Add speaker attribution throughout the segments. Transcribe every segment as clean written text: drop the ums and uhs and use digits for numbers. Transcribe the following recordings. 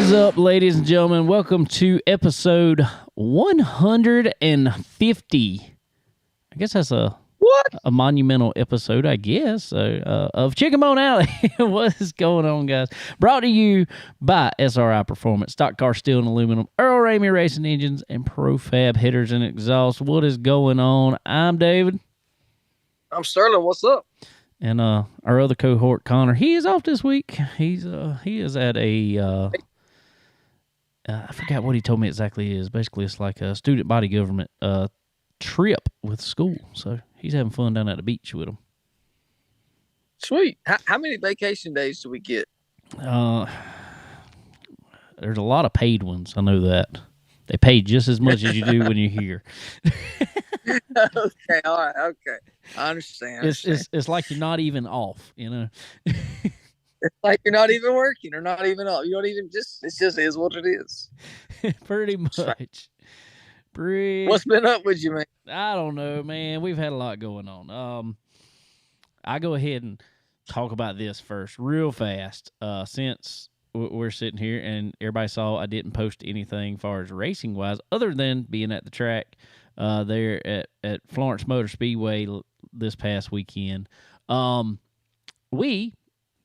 Speaker 1: is up, ladies and gentlemen? Welcome to episode 150. I guess that's a monumental episode, I guess, of Chicken Bone Alley. What is going on, guys? Brought to you by SRI Performance, Stock Car Steel and Aluminum, Earl Ramey Racing Engines, and ProFab Headers and Exhaust. What is going on? I'm David.
Speaker 2: I'm Sterling. What's up?
Speaker 1: And our other cohort, Connor, he is off this week. He is at a I forgot what he told me exactly is. Basically, it's like a student body government trip with school. So he's having fun down at the beach with them.
Speaker 2: Sweet. How many vacation days do we get?
Speaker 1: There's a lot of paid ones. I know that. They pay just as much as you do when you're here.
Speaker 2: Okay, all right, okay. I understand.
Speaker 1: It's like you're not even off, you know.
Speaker 2: It's like you're not even working or not even off. You don't even it just is what it is.
Speaker 1: Pretty much.
Speaker 2: What's been up with you, man?
Speaker 1: I don't know, man. We've had a lot going on. I go ahead and talk about this first real fast. Since we're sitting here and everybody saw I didn't post anything as far as racing wise other than being at the track there at Florence Motor Speedway this past weekend. We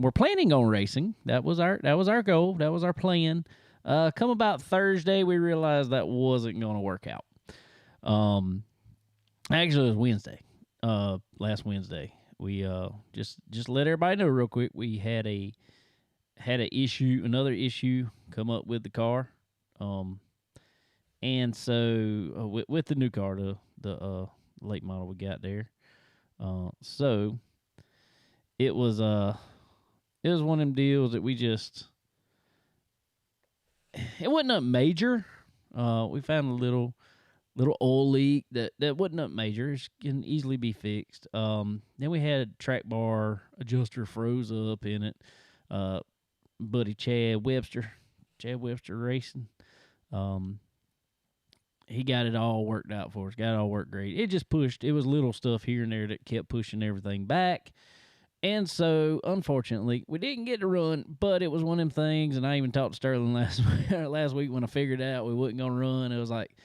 Speaker 1: were planning on racing. That was our goal. That was our plan. Come about Thursday, we realized that wasn't going to work out. Actually, it was Wednesday. Last Wednesday, we just let everybody know real quick. We had another issue come up with the car. And so with the new car, the late model we got there. So it was one of them deals that it wasn't a major. We found a little oil leak that wasn't up major. It can easily be fixed. Then we had track bar adjuster froze up in it. Buddy Chad Webster Racing. He got it all worked out for us. Got it all worked great. It just pushed. It was little stuff here and there that kept pushing everything back. And so, unfortunately, we didn't get to run, but it was one of them things, and I even talked to Sterling last week when I figured out we wasn't going to run. It was like,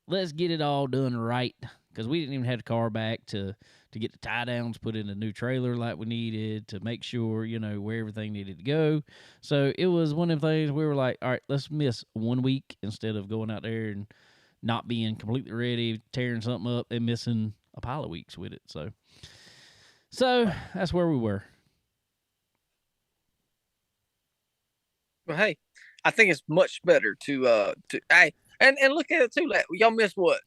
Speaker 1: let's get it all done right, because we didn't even have the car back to get the tie-downs put in the new trailer like we needed, to make sure, where everything needed to go. So it was one of them things we were like, all right, let's miss 1 week instead of going out there and not being completely ready, tearing something up, and missing a pile of weeks with it. So that's where we were.
Speaker 2: Well, hey, I think it's much better to and look at it too. Like, y'all missed what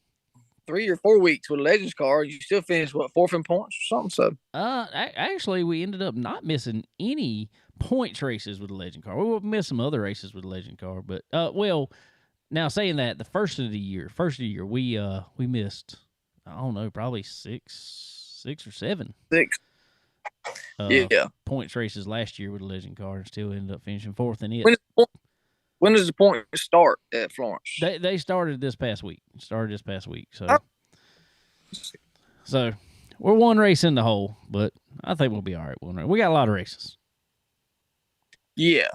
Speaker 2: 3 or 4 weeks with a Legends car. You still finished what, 4th in points or something. So
Speaker 1: actually, we ended up not missing any points races with the Legend car. We will miss some other races with the Legend car, but now saying that, the first of the year, we missed, I don't know, probably six or seven.
Speaker 2: Six.
Speaker 1: Points races last year with the Legend car, and still ended up finishing 4th in it.
Speaker 2: When does the point start at Florence?
Speaker 1: They started this past week. So we're one race in the hole, but I think we'll be all right. We got a lot of races.
Speaker 2: Yeah,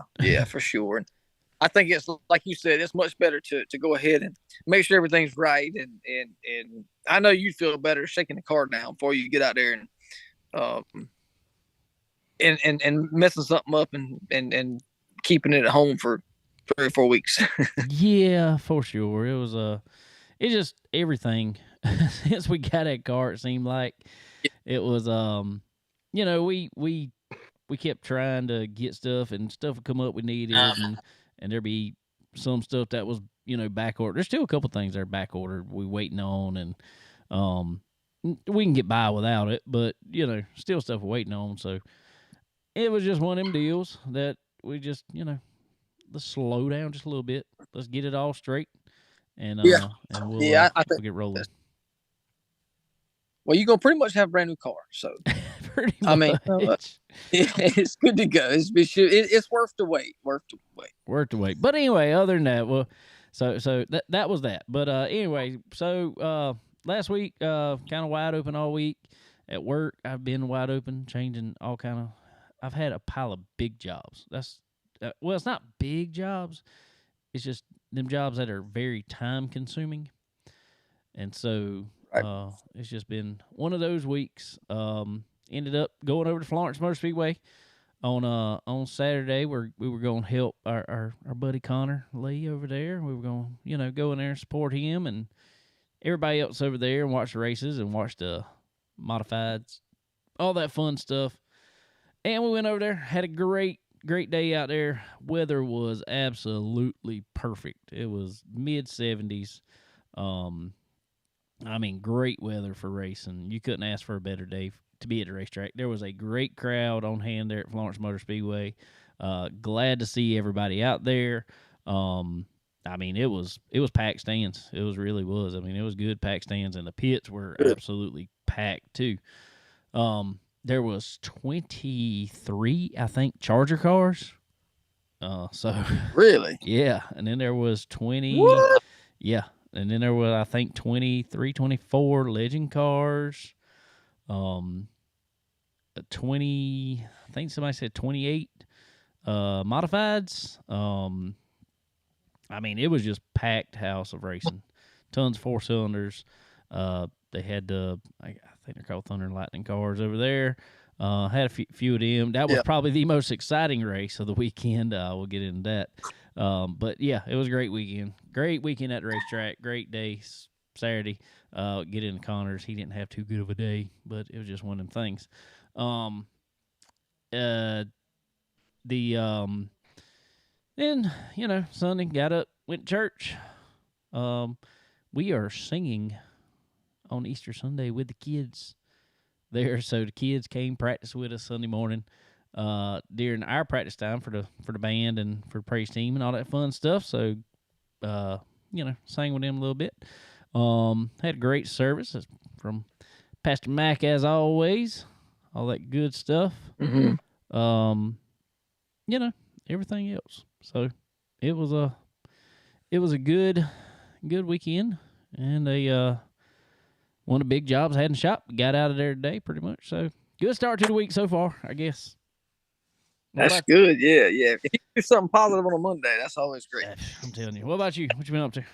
Speaker 2: for sure. I think it's like you said, it's much better to go ahead and make sure everything's right, and I know you'd feel better shaking the car down before you get out there and messing something up and keeping it at home for 3 or 4 weeks.
Speaker 1: Yeah, for sure. It was it's just everything since we got that car. It seemed like it was we kept trying to get stuff, and stuff would come up we needed, and there'd be some stuff that was, back ordered. There's still a couple things that are back ordered we waiting on, and we can get by without it, but, still stuff we're waiting on. So it was just one of them deals that we just, let's slow down just a little bit. Let's get it all straight, and we'll get rolling.
Speaker 2: Well, you're going to pretty much have a brand new car, so
Speaker 1: pretty much. I mean,
Speaker 2: it's good to go. It's worth the wait. Worth the wait.
Speaker 1: But anyway, other than that, well, so that was that. But anyway, so last week, kind of wide open all week at work. I've been wide open, changing all kind of. I've had a pile of big jobs. That's well, it's not big jobs. it's just them jobs that are very time consuming, and so
Speaker 2: Right.
Speaker 1: it's just been one of those weeks. Ended up going over to Florence Motor Speedway on Saturday. We were going to help our buddy Connor Lee over there. We were going to go in there and support him and everybody else over there and watch the races and watch the modifieds, all that fun stuff. And we went over there, had a great day out there. Weather was absolutely perfect. It was mid 70s. Great weather for racing. You couldn't ask for a better day to be at the racetrack. There was a great crowd on hand there at Florence Motor Speedway. Glad to see everybody out there. It was packed stands. It really was. It was good packed stands, and the pits were absolutely packed too. There was 23, I think, Charger cars. So
Speaker 2: really,
Speaker 1: yeah, and then there was 20.
Speaker 2: What?
Speaker 1: Yeah, and then there was, I think, 23, 24 Legend cars. 20. I think somebody said 28 modifieds. It was just packed house of racing. Tons of 4-cylinders. They had I think they're called Thunder and Lightning cars over there. Had a few of them. That was probably the most exciting race of the weekend. We'll get into that. But yeah, it was a great weekend. Great weekend at the racetrack. Great day Saturday. Get into Connors. He didn't have too good of a day, but it was just one of them things. Then, Sunday, got up, went to church. We are singing on Easter Sunday with the kids there. So the kids came practice with us Sunday morning during our practice time for the band and for the praise team and all that fun stuff. So, sang with them a little bit. Had a great service from Pastor Mac as always. All that good stuff.
Speaker 2: Mm-hmm.
Speaker 1: Everything else. So it was a good weekend, and one of the big jobs I had in the shop. Got out of there today pretty much. So good start to the week so far, I guess.
Speaker 2: That's good. Yeah. If you do something positive on a Monday, that's always great.
Speaker 1: I'm telling you. What about you? What you been up to?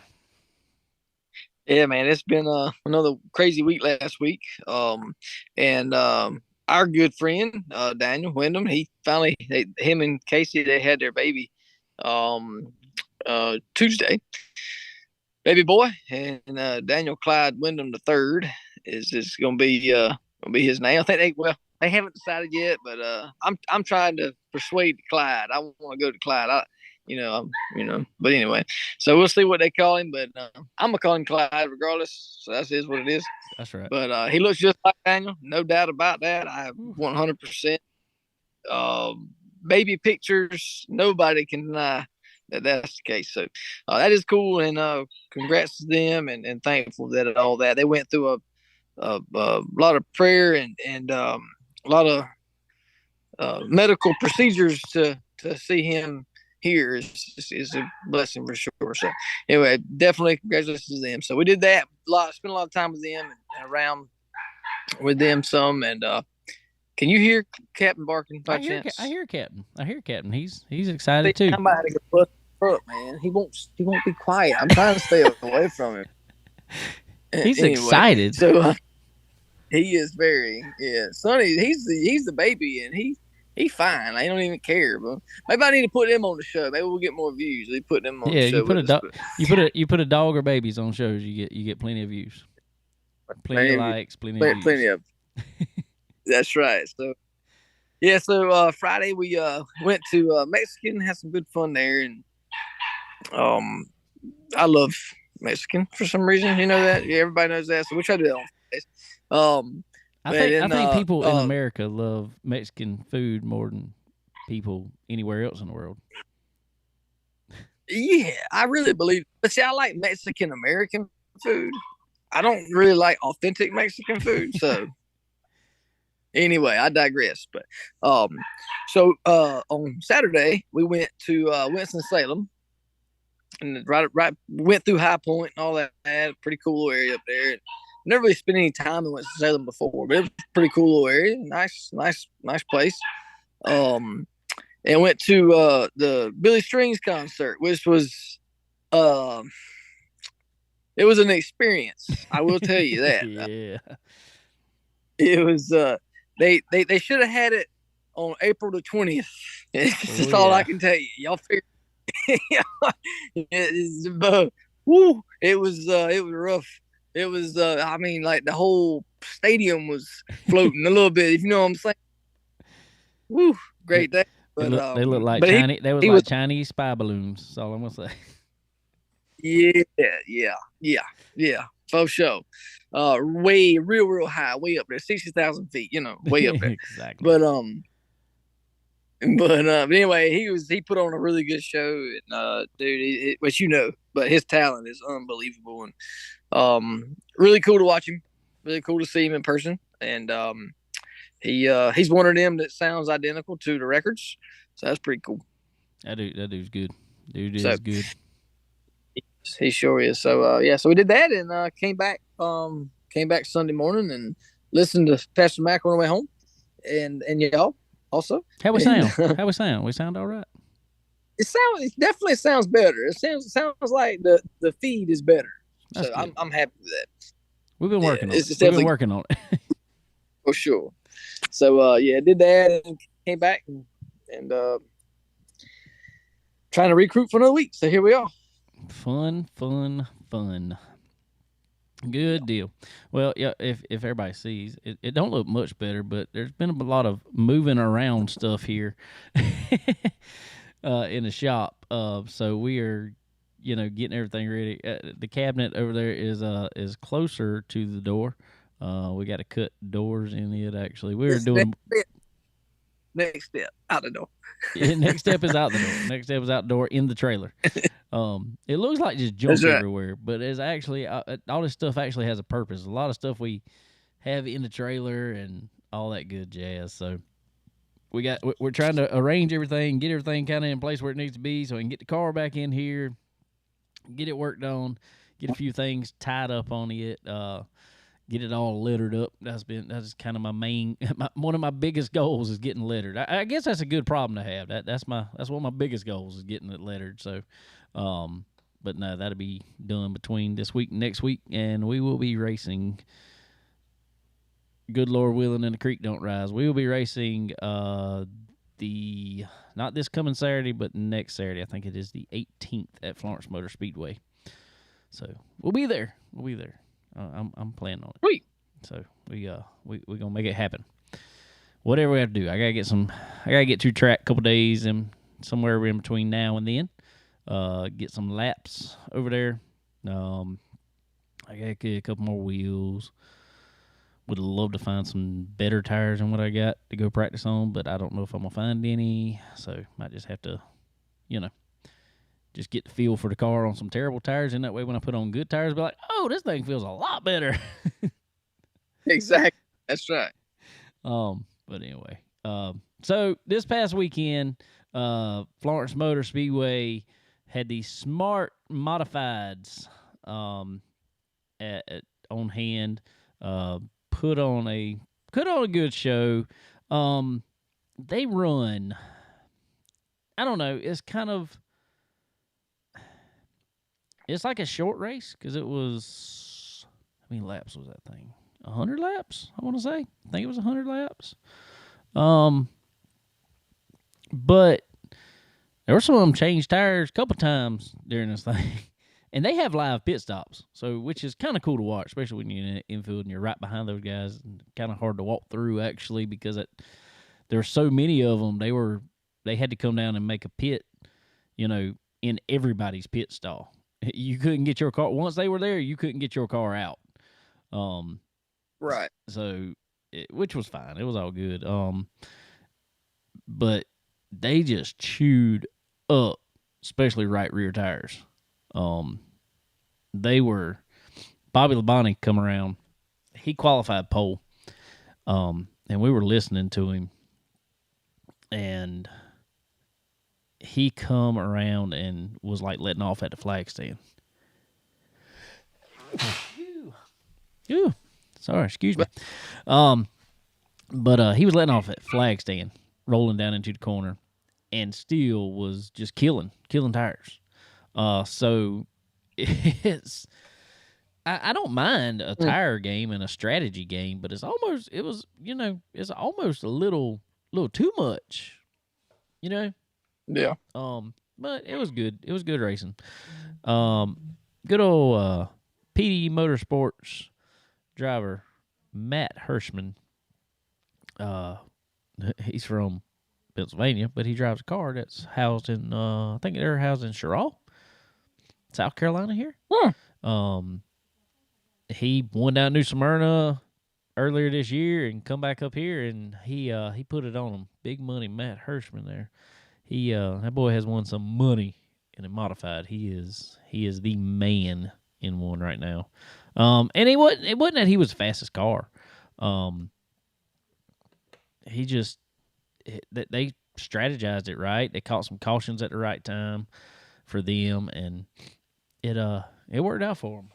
Speaker 2: Yeah, man, it's been another crazy week last week. Our good friend Daniel Wyndham, him and Casey, they had their baby Tuesday, baby boy, and Daniel Clyde Wyndham III is gonna be his name. I think they haven't decided yet, but I'm trying to persuade Clyde. I want to go to Clyde. But anyway, so we'll see what they call him. But I'm gonna call him Clyde regardless. So that's what it is.
Speaker 1: That's right.
Speaker 2: But he looks just like Daniel, no doubt about that. I 100%. Baby pictures, nobody can deny that that's the case. So that is cool, and congrats to them, and thankful that all that they went through a lot of prayer and a lot of medical procedures to see him here is a blessing for sure. So anyway, definitely congratulations to them. So we did that spent a lot of time with them and around with them some. And can you hear Captain barking by chance?
Speaker 1: I hear Captain. He's excited too.
Speaker 2: Somebody to bust up, man. He won't be quiet. I'm trying to stay away from him.
Speaker 1: He's excited.
Speaker 2: So he is very Sonny. He's the baby, and he's fine. I don't even care, but maybe I need to put him on the show. Maybe we'll get more views. They put them on the show.
Speaker 1: You put a dog or babies on shows, you get plenty of views. Plenty of likes, plenty of views.
Speaker 2: Plenty of. That's right. So Friday we went to Mexican, had some good fun there, and I love Mexican for some reason. You know that? Yeah, everybody knows that. So we try to do that on Fridays.
Speaker 1: I think people in America love Mexican food more than people anywhere else in the world.
Speaker 2: Yeah, I really believe. But see, I like Mexican American food. I don't really like authentic Mexican food. So anyway, I digress. But so on Saturday we went to Winston-Salem, and right went through High Point and all that. Pretty cool area up there. Never really spent any time in Winston-Salem before, but it was a pretty cool area. Nice place. And went to the Billy Strings concert, which was Um, it was an experience. I will tell you that.
Speaker 1: Yeah.
Speaker 2: It was. They should have had it on April the 20th. That's all I can tell you. Y'all figure. Woo, it was rough. It was I mean, like the whole stadium was floating a little bit, if you know what I'm saying. Woo, great day.
Speaker 1: But, they look like Chinese. They was like Chinese spy balloons. That's all I'm gonna say.
Speaker 2: Yeah, for sure. Way real high, way up there, 60,000 feet. You know, way up there.
Speaker 1: Exactly.
Speaker 2: But anyway, he put on a really good show, and dude, which you know, but his talent is unbelievable, and really cool to watch him, really cool to see him in person, and he's one of them that sounds identical to the records, so that's pretty cool.
Speaker 1: That dude's good. Dude is good.
Speaker 2: He sure is. So so we did that, and came back Sunday morning and listened to Pastor Mac on the way home, and y'all. Also,
Speaker 1: how we sound? How we sound? We sound all right.
Speaker 2: It definitely sounds better. It sounds like the feed is better. That's so I'm happy with that.
Speaker 1: We've been working on it. We've been working on it
Speaker 2: for sure. So did that and came back and trying to recruit for another week. So here we are.
Speaker 1: Fun. Good deal. Well, yeah, if everybody sees, it don't look much better, but there's been a lot of moving around stuff here in the shop. So we are, getting everything ready. The cabinet over there is closer to the door. We got to cut doors in it, actually. We were doing...
Speaker 2: Next step, out the door.
Speaker 1: Next step is out the door. Next step is out the door in the trailer. It looks like just junk everywhere, but it's actually all this stuff actually has a purpose. A lot of stuff we have in the trailer and all that good jazz. So we're trying to arrange everything, get everything kind of in place where it needs to be, so we can get the car back in here, get it worked on, get a few things tied up on it. Get it all littered up. That's kind of my main, one of my biggest goals is getting littered. I guess that's a good problem to have. That's one of my biggest goals is getting it littered. So, but no, that'll be done between this week and next week, and we will be racing. Good Lord willing, and the creek don't rise. We will be racing not this coming Saturday, but next Saturday. I think it is the 18th at Florence Motor Speedway. So we'll be there. I'm planning on it.
Speaker 2: Sweet.
Speaker 1: So we gonna make it happen. Whatever we have to do. I gotta get to track a couple days and somewhere in between now and then. Get some laps over there. I gotta get a couple more wheels. Would love to find some better tires than what I got to go practice on, but I don't know if I'm gonna find any. So might just have to, just get the feel for the car on some terrible tires, and that way when I put on good tires, I'll be like, oh, this thing feels a lot better.
Speaker 2: Exactly. That's right.
Speaker 1: But anyway, so this past weekend, Florence Motor Speedway had these smart modifieds on hand. Put on a good show. They run, I don't know, it's like a short race because it was, how many laps was that thing? 100 laps, I want to say. I think it was 100 laps. But there were some of them changed tires a couple times during this thing. And they have live pit stops, so which is kind of cool to watch, especially when you're in the infield and you're right behind those guys. Kind of hard to walk through, actually, because there were so many of them. They had to come down and make a pit, in everybody's pit stall. You couldn't get your car once they were there. You couldn't get your car out.
Speaker 2: Right.
Speaker 1: So, which was fine. It was all good. But they just chewed up, especially right rear tires. They were Bobby Labonte come around. He qualified pole. And we were listening to him, and he come around and was like letting off at the flag stand. Ooh, sorry, excuse me. But he was letting off at flag stand, rolling down into the corner, and still was just killing tires. So it's I don't mind a tire game and a strategy game, but it's almost it's almost a little too much, you know.
Speaker 2: Yeah.
Speaker 1: But it was good. It was good racing. Good old PD Motorsports driver Matt Hirschman. He's from Pennsylvania, but he drives a car that's housed in I think they're housed in Sherrill, South Carolina here. He won down New Smyrna earlier this year and come back up here, and he put it on him. Big money Matt Hirschman there. He that boy has won some money in a modified. He is the man in one right now. And it wasn't that he was the fastest car. He just they strategized it right. They caught some cautions at the right time for them, and it worked out for them.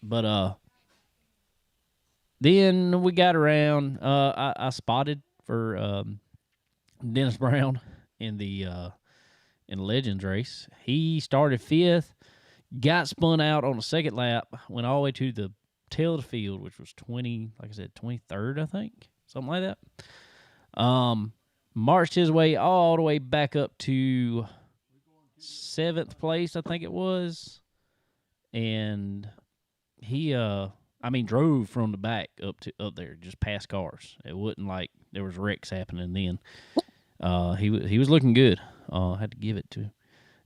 Speaker 1: But then we got around. I spotted for Dennis Brown in the Legends race. He started 5th, got spun out on the second lap, went all the way to the tail of the field, which was 23rd, I think, something like that. Marched his way all the way back up to 7th place, I think it was, and he drove from the back up there, just past cars. It wasn't like there was wrecks happening then. He was looking good. I had to give it to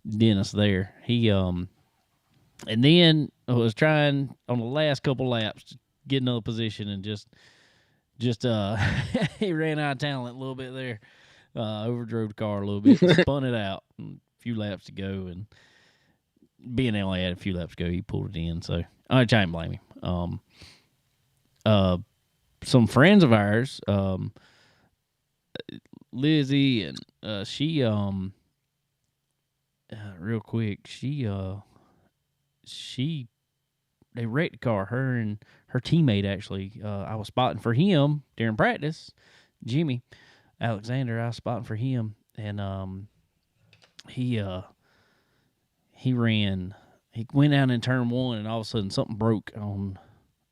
Speaker 1: Dennis there. He and then I was trying on the last couple laps to get another position, and just he ran out of talent a little bit there. Overdrove the car a little bit, spun it out. A few laps to go, and being only had a few laps to go, he pulled it in. So I can't blame him. Some friends of ours, Lizzie, and she real quick, they wrecked the car. Her and her teammate actually. I was spotting for him during practice. Jimmy Alexander, I was spotting for him, and he went out in turn 1, and all of a sudden something broke on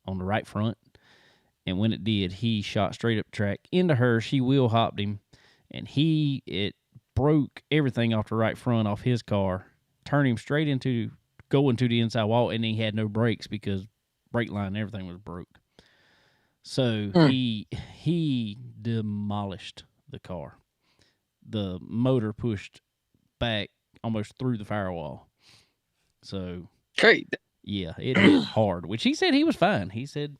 Speaker 1: the right front. And when it did, he shot straight up the track into her. She wheel hopped him, and it broke everything off the right front off his car, turned him straight into going to the inside wall, and he had no brakes because brake line and everything was broke. So he demolished the car. The motor pushed back almost through the firewall. So
Speaker 2: great.
Speaker 1: Yeah, it hit hard, which he said he was fine. He said,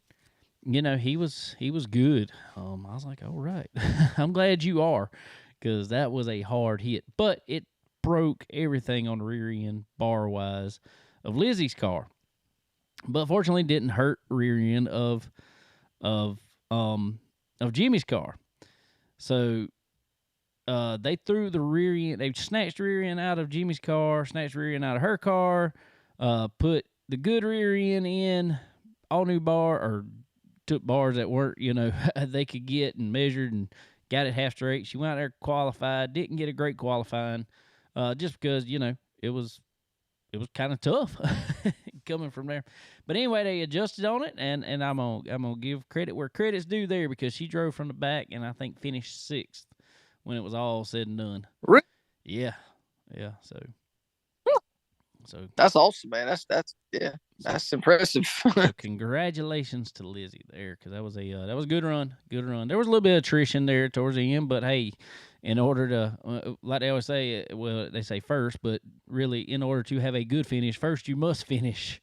Speaker 1: he was good. I was like, all right. I'm glad you are, because that was a hard hit. But it broke everything on the rear end, bar-wise, of Lizzie's car. But fortunately, didn't hurt rear end of Jimmy's car. So they threw the rear end. They snatched the rear end out of Jimmy's car, snatched the rear end out of her car, put the good rear end in, all new bar, or took bars that weren't, they could get, and measured and got it half straight. She went out there qualified, didn't get a great qualifying, just because, it was kind of tough coming from there. But anyway, they adjusted on it, and I'm gonna give credit where credit's due there, because she drove from the back and I think finished 6th when it was all said and done.
Speaker 2: Really?
Speaker 1: Yeah. So
Speaker 2: that's awesome, man. That's impressive.
Speaker 1: So congratulations to Lizzie there, because that was a good run. Good run. There was a little bit of attrition there towards the end, but hey, in order to, like they always say, well, they say first, but really, in order to have a good finish, first you must finish.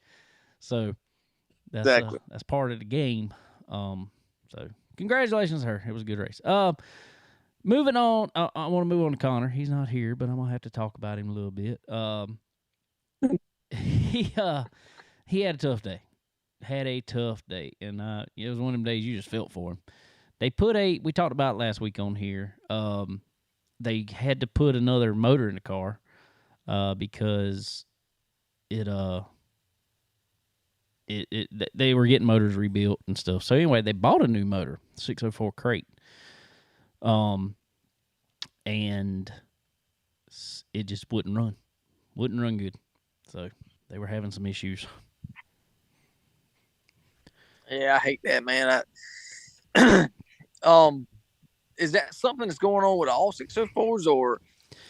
Speaker 1: So that's
Speaker 2: exactly.
Speaker 1: That's part of the game. So congratulations to her. It was a good race. Moving on, I want to move on to Connor. He's not here, but I'm gonna have to talk about him a little bit. He had a tough day. And it was one of them days you just felt for him. They we talked about it last week on here. They had to put another motor in the car because they were getting motors rebuilt and stuff. So anyway, they bought a new motor, 604 crate. And it just wouldn't run. wouldn't run good. So they were having some issues.
Speaker 2: Yeah, I hate that, man. Is that something that's going on with all 604s, or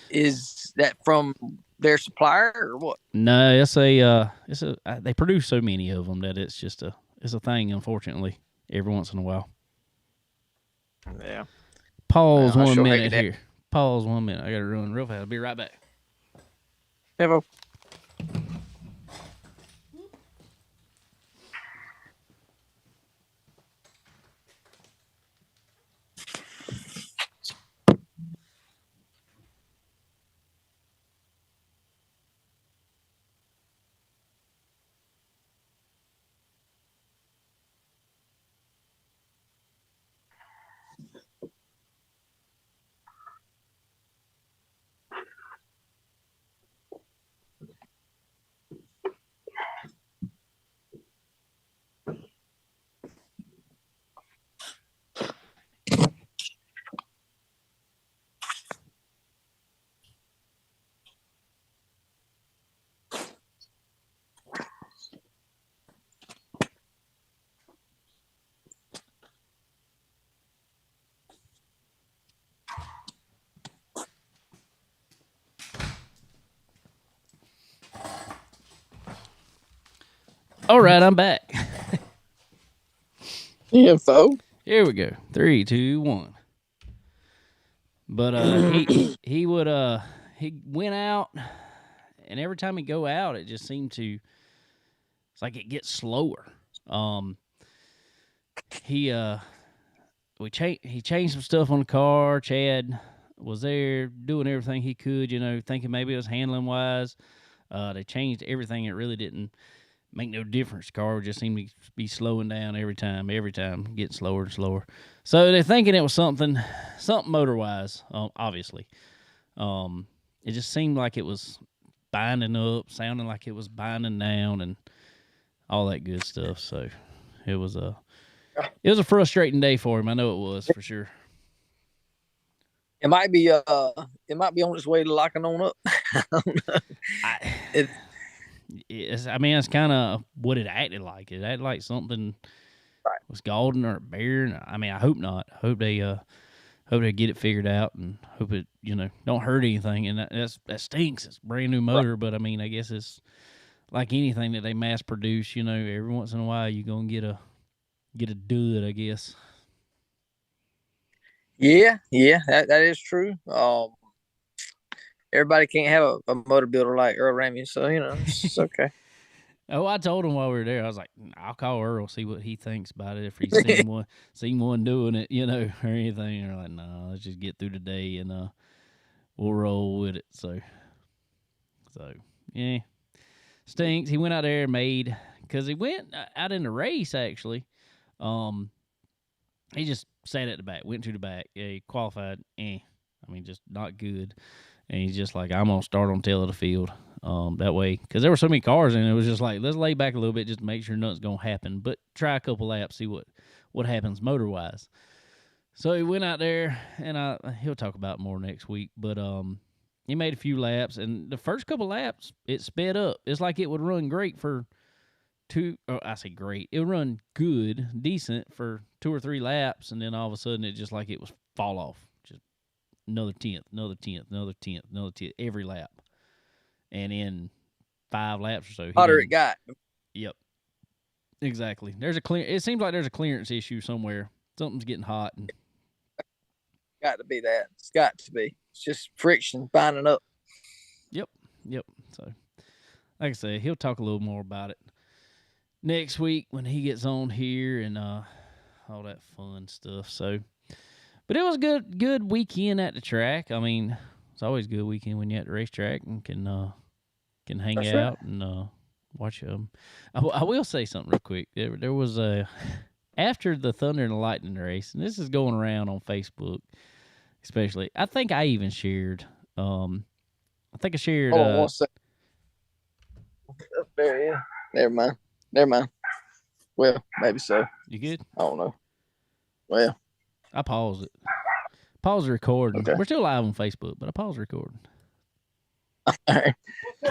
Speaker 2: is that from their supplier, or what?
Speaker 1: No, they produce so many of them that it's a thing. Unfortunately, every once in a while.
Speaker 2: Yeah.
Speaker 1: Pause 1 minute here. Pause 1 minute. I gotta run real fast. I'll be right back.
Speaker 2: Evo.
Speaker 1: All right, I'm back.
Speaker 2: Info.
Speaker 1: Here we go. 3, 2, 1. But he went out, and every time he go out, it just seemed to. It's like it gets slower. He changed some stuff on the car. Chad was there doing everything he could, thinking maybe it was handling wise. They changed everything. It really didn't make no difference. The car just seemed to be slowing down every time, getting slower and slower. So they're thinking it was something motor wise, obviously. It just seemed like it was binding up, sounding like it was binding down, and all that good stuff. So it was a frustrating day for him. I know it was, for sure.
Speaker 2: It might be on its way to locking on up.
Speaker 1: It's kind of what it acted like. It acted like something was Golden or a bear. I mean, I hope not. I hope they get it figured out, and hope it don't hurt anything. And that stinks. It's a brand new motor, but I mean, I guess it's like anything that they mass produce. Every once in a while you're gonna get a dud, I guess.
Speaker 2: Yeah, that is true. Everybody can't have a motor builder like Earl Ramey, so it's okay.
Speaker 1: Oh, I told him while we were there. I was like, I'll call Earl, see what he thinks about it. If he's seen one doing it, or anything. They're like, no, let's just get through the day and we'll roll with it. So yeah, stinks. He went out there and made, because he went out in the race actually. He just sat at the back, went to the back. Yeah, he qualified. I mean, just not good. And he's just like, I'm gonna start on tail of the field. That way, because there were so many cars and it was just like, let's lay back a little bit just to make sure nothing's gonna happen, but try a couple laps, see what happens motor wise. So he went out there, and he'll talk about it more next week. But he made a few laps, and the first couple laps it sped up. It's like it would run great for I say great. It would run good, decent for 2 or 3 laps, and then all of a sudden it just like it was fall off. Just another tenth every lap. And in 5 laps or so,
Speaker 2: hotter it got.
Speaker 1: Yep, exactly. It seems like there's a clearance issue somewhere. Something's getting hot, and
Speaker 2: got to be that. It's got to be. It's just friction binding up.
Speaker 1: Yep. So, like I said, he'll talk a little more about it next week when he gets on here and all that fun stuff. So, but it was a good weekend at the track. I mean, it's always a good weekend when you're at the racetrack and can hang That's out right. And watch them. I will say something real quick. There was after the Thunder and the Lightning race, and this is going around on Facebook, especially. I think I even shared. I shared.
Speaker 2: What's that? There, yeah. Never mind. Well, maybe so.
Speaker 1: You good?
Speaker 2: I don't know. Well,
Speaker 1: I paused it. Pause the recording.
Speaker 2: Okay.
Speaker 1: We're still live on Facebook, but I paused the recording.
Speaker 2: All right.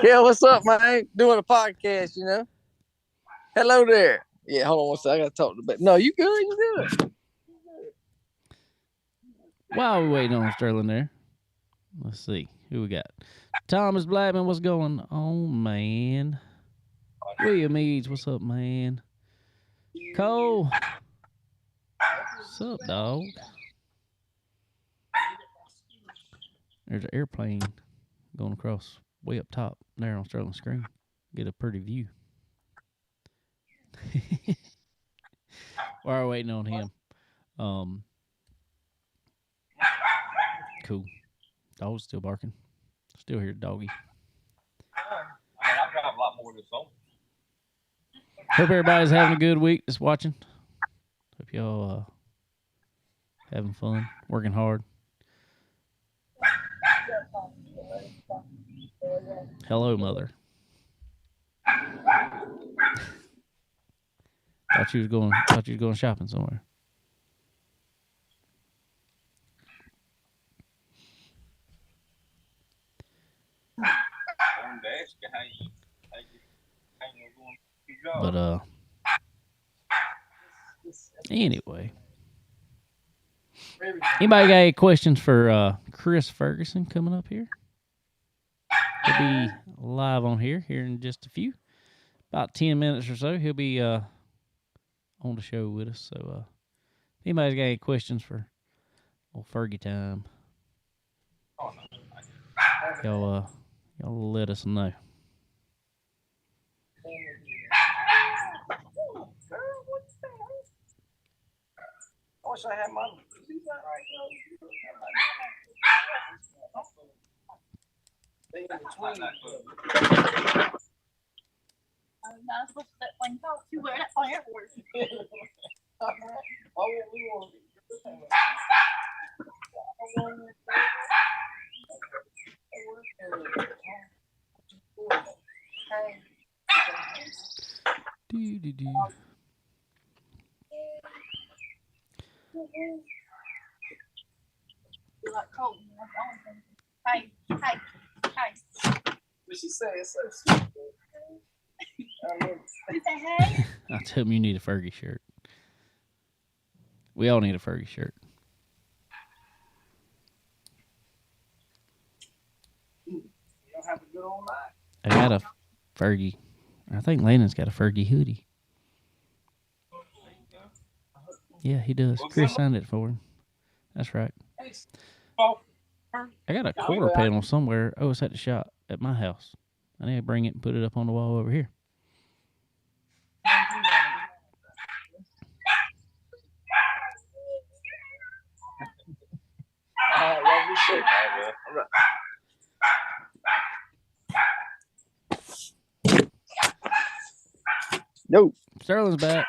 Speaker 2: Yeah, what's up, man? Doing a podcast, you know. Hello there. Yeah, hold on one second. I gotta talk to the. No, you good? You good?
Speaker 1: While we're waiting on Sterling there, let's see who we got. Thomas Blackman, what's going on, man? William Eads, what's up, man? Cole, what's up, dog? There's an airplane going across way up top there on Sterling's screen. Get a pretty view. While we're waiting on him. Cool. Dog's still barking. Still hear doggy.
Speaker 3: I've got a lot more to song.
Speaker 1: Hope everybody's having a good week that's watching. Hope y'all having fun, working hard. Hello, mother. Thought you was going shopping somewhere. But anyway, anybody got any questions for Chris Ferguson coming up here? He'll be live on here in just a few, about 10 minutes or so. He'll be on the show with us. So, if anybody's got any questions for old Fergie time, y'all let us know.
Speaker 2: I wish I had my.
Speaker 4: I'm not supposed to let one talk to where that fireworks.
Speaker 1: Do.
Speaker 4: You like cold? Hey.
Speaker 2: What she say? It's so sweet.
Speaker 4: You say hey?
Speaker 1: I tell him you need a Fergie shirt. We all need a Fergie shirt.
Speaker 2: You don't have a good old night.
Speaker 1: I got a Fergie. I think Landon's got a Fergie hoodie. Yeah, he does. Chris signed it for him. That's right. I got a quarter panel somewhere. Oh, it's at the shop at my house. I need to bring it and put it up on the wall over here.
Speaker 2: No.
Speaker 1: Sterling's back.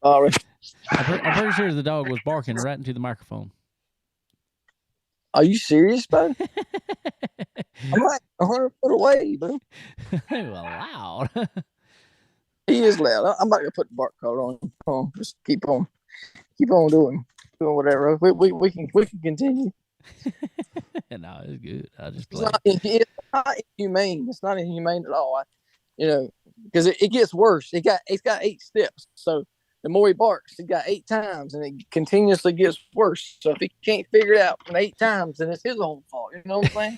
Speaker 2: All right.
Speaker 1: I'm pretty sure the dog was barking right into the microphone.
Speaker 2: Are you serious, bro? I'm like 100 foot away, bro.
Speaker 1: Well, loud.
Speaker 2: He is loud. I'm not gonna put the bark collar on. Just keep on doing whatever. We can continue.
Speaker 1: No, it's good. I just
Speaker 2: It's
Speaker 1: play.
Speaker 2: not inhumane. It's not inhumane at all. Because it gets worse. It's got 8 steps. So the more he barks, he got 8 times, and it continuously gets worse. So if he can't figure it out 8 times, then it's his own fault. You know what I'm saying?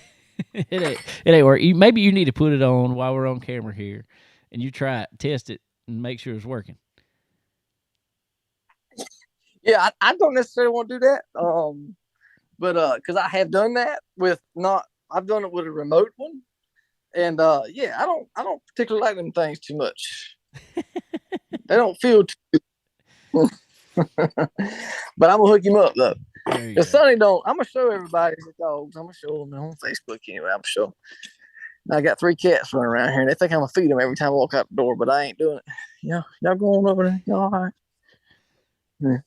Speaker 1: It ain't work. Maybe you need to put it on while we're on camera here, and you try it, test it, and make sure it's working.
Speaker 2: Yeah, I don't necessarily want to do that. But because I have done that I've done it with a remote one, and yeah, I don't particularly like them things too much. They don't feel too. But I'm gonna hook him up though. If Sonny don't, I'm gonna show everybody the dogs. I'm gonna show them on Facebook anyway. I'm sure. I got 3 cats running around here, and they think I'm gonna feed them every time I walk out the door, but I ain't doing it. Y'all going over there? Y'all all right? Yeah.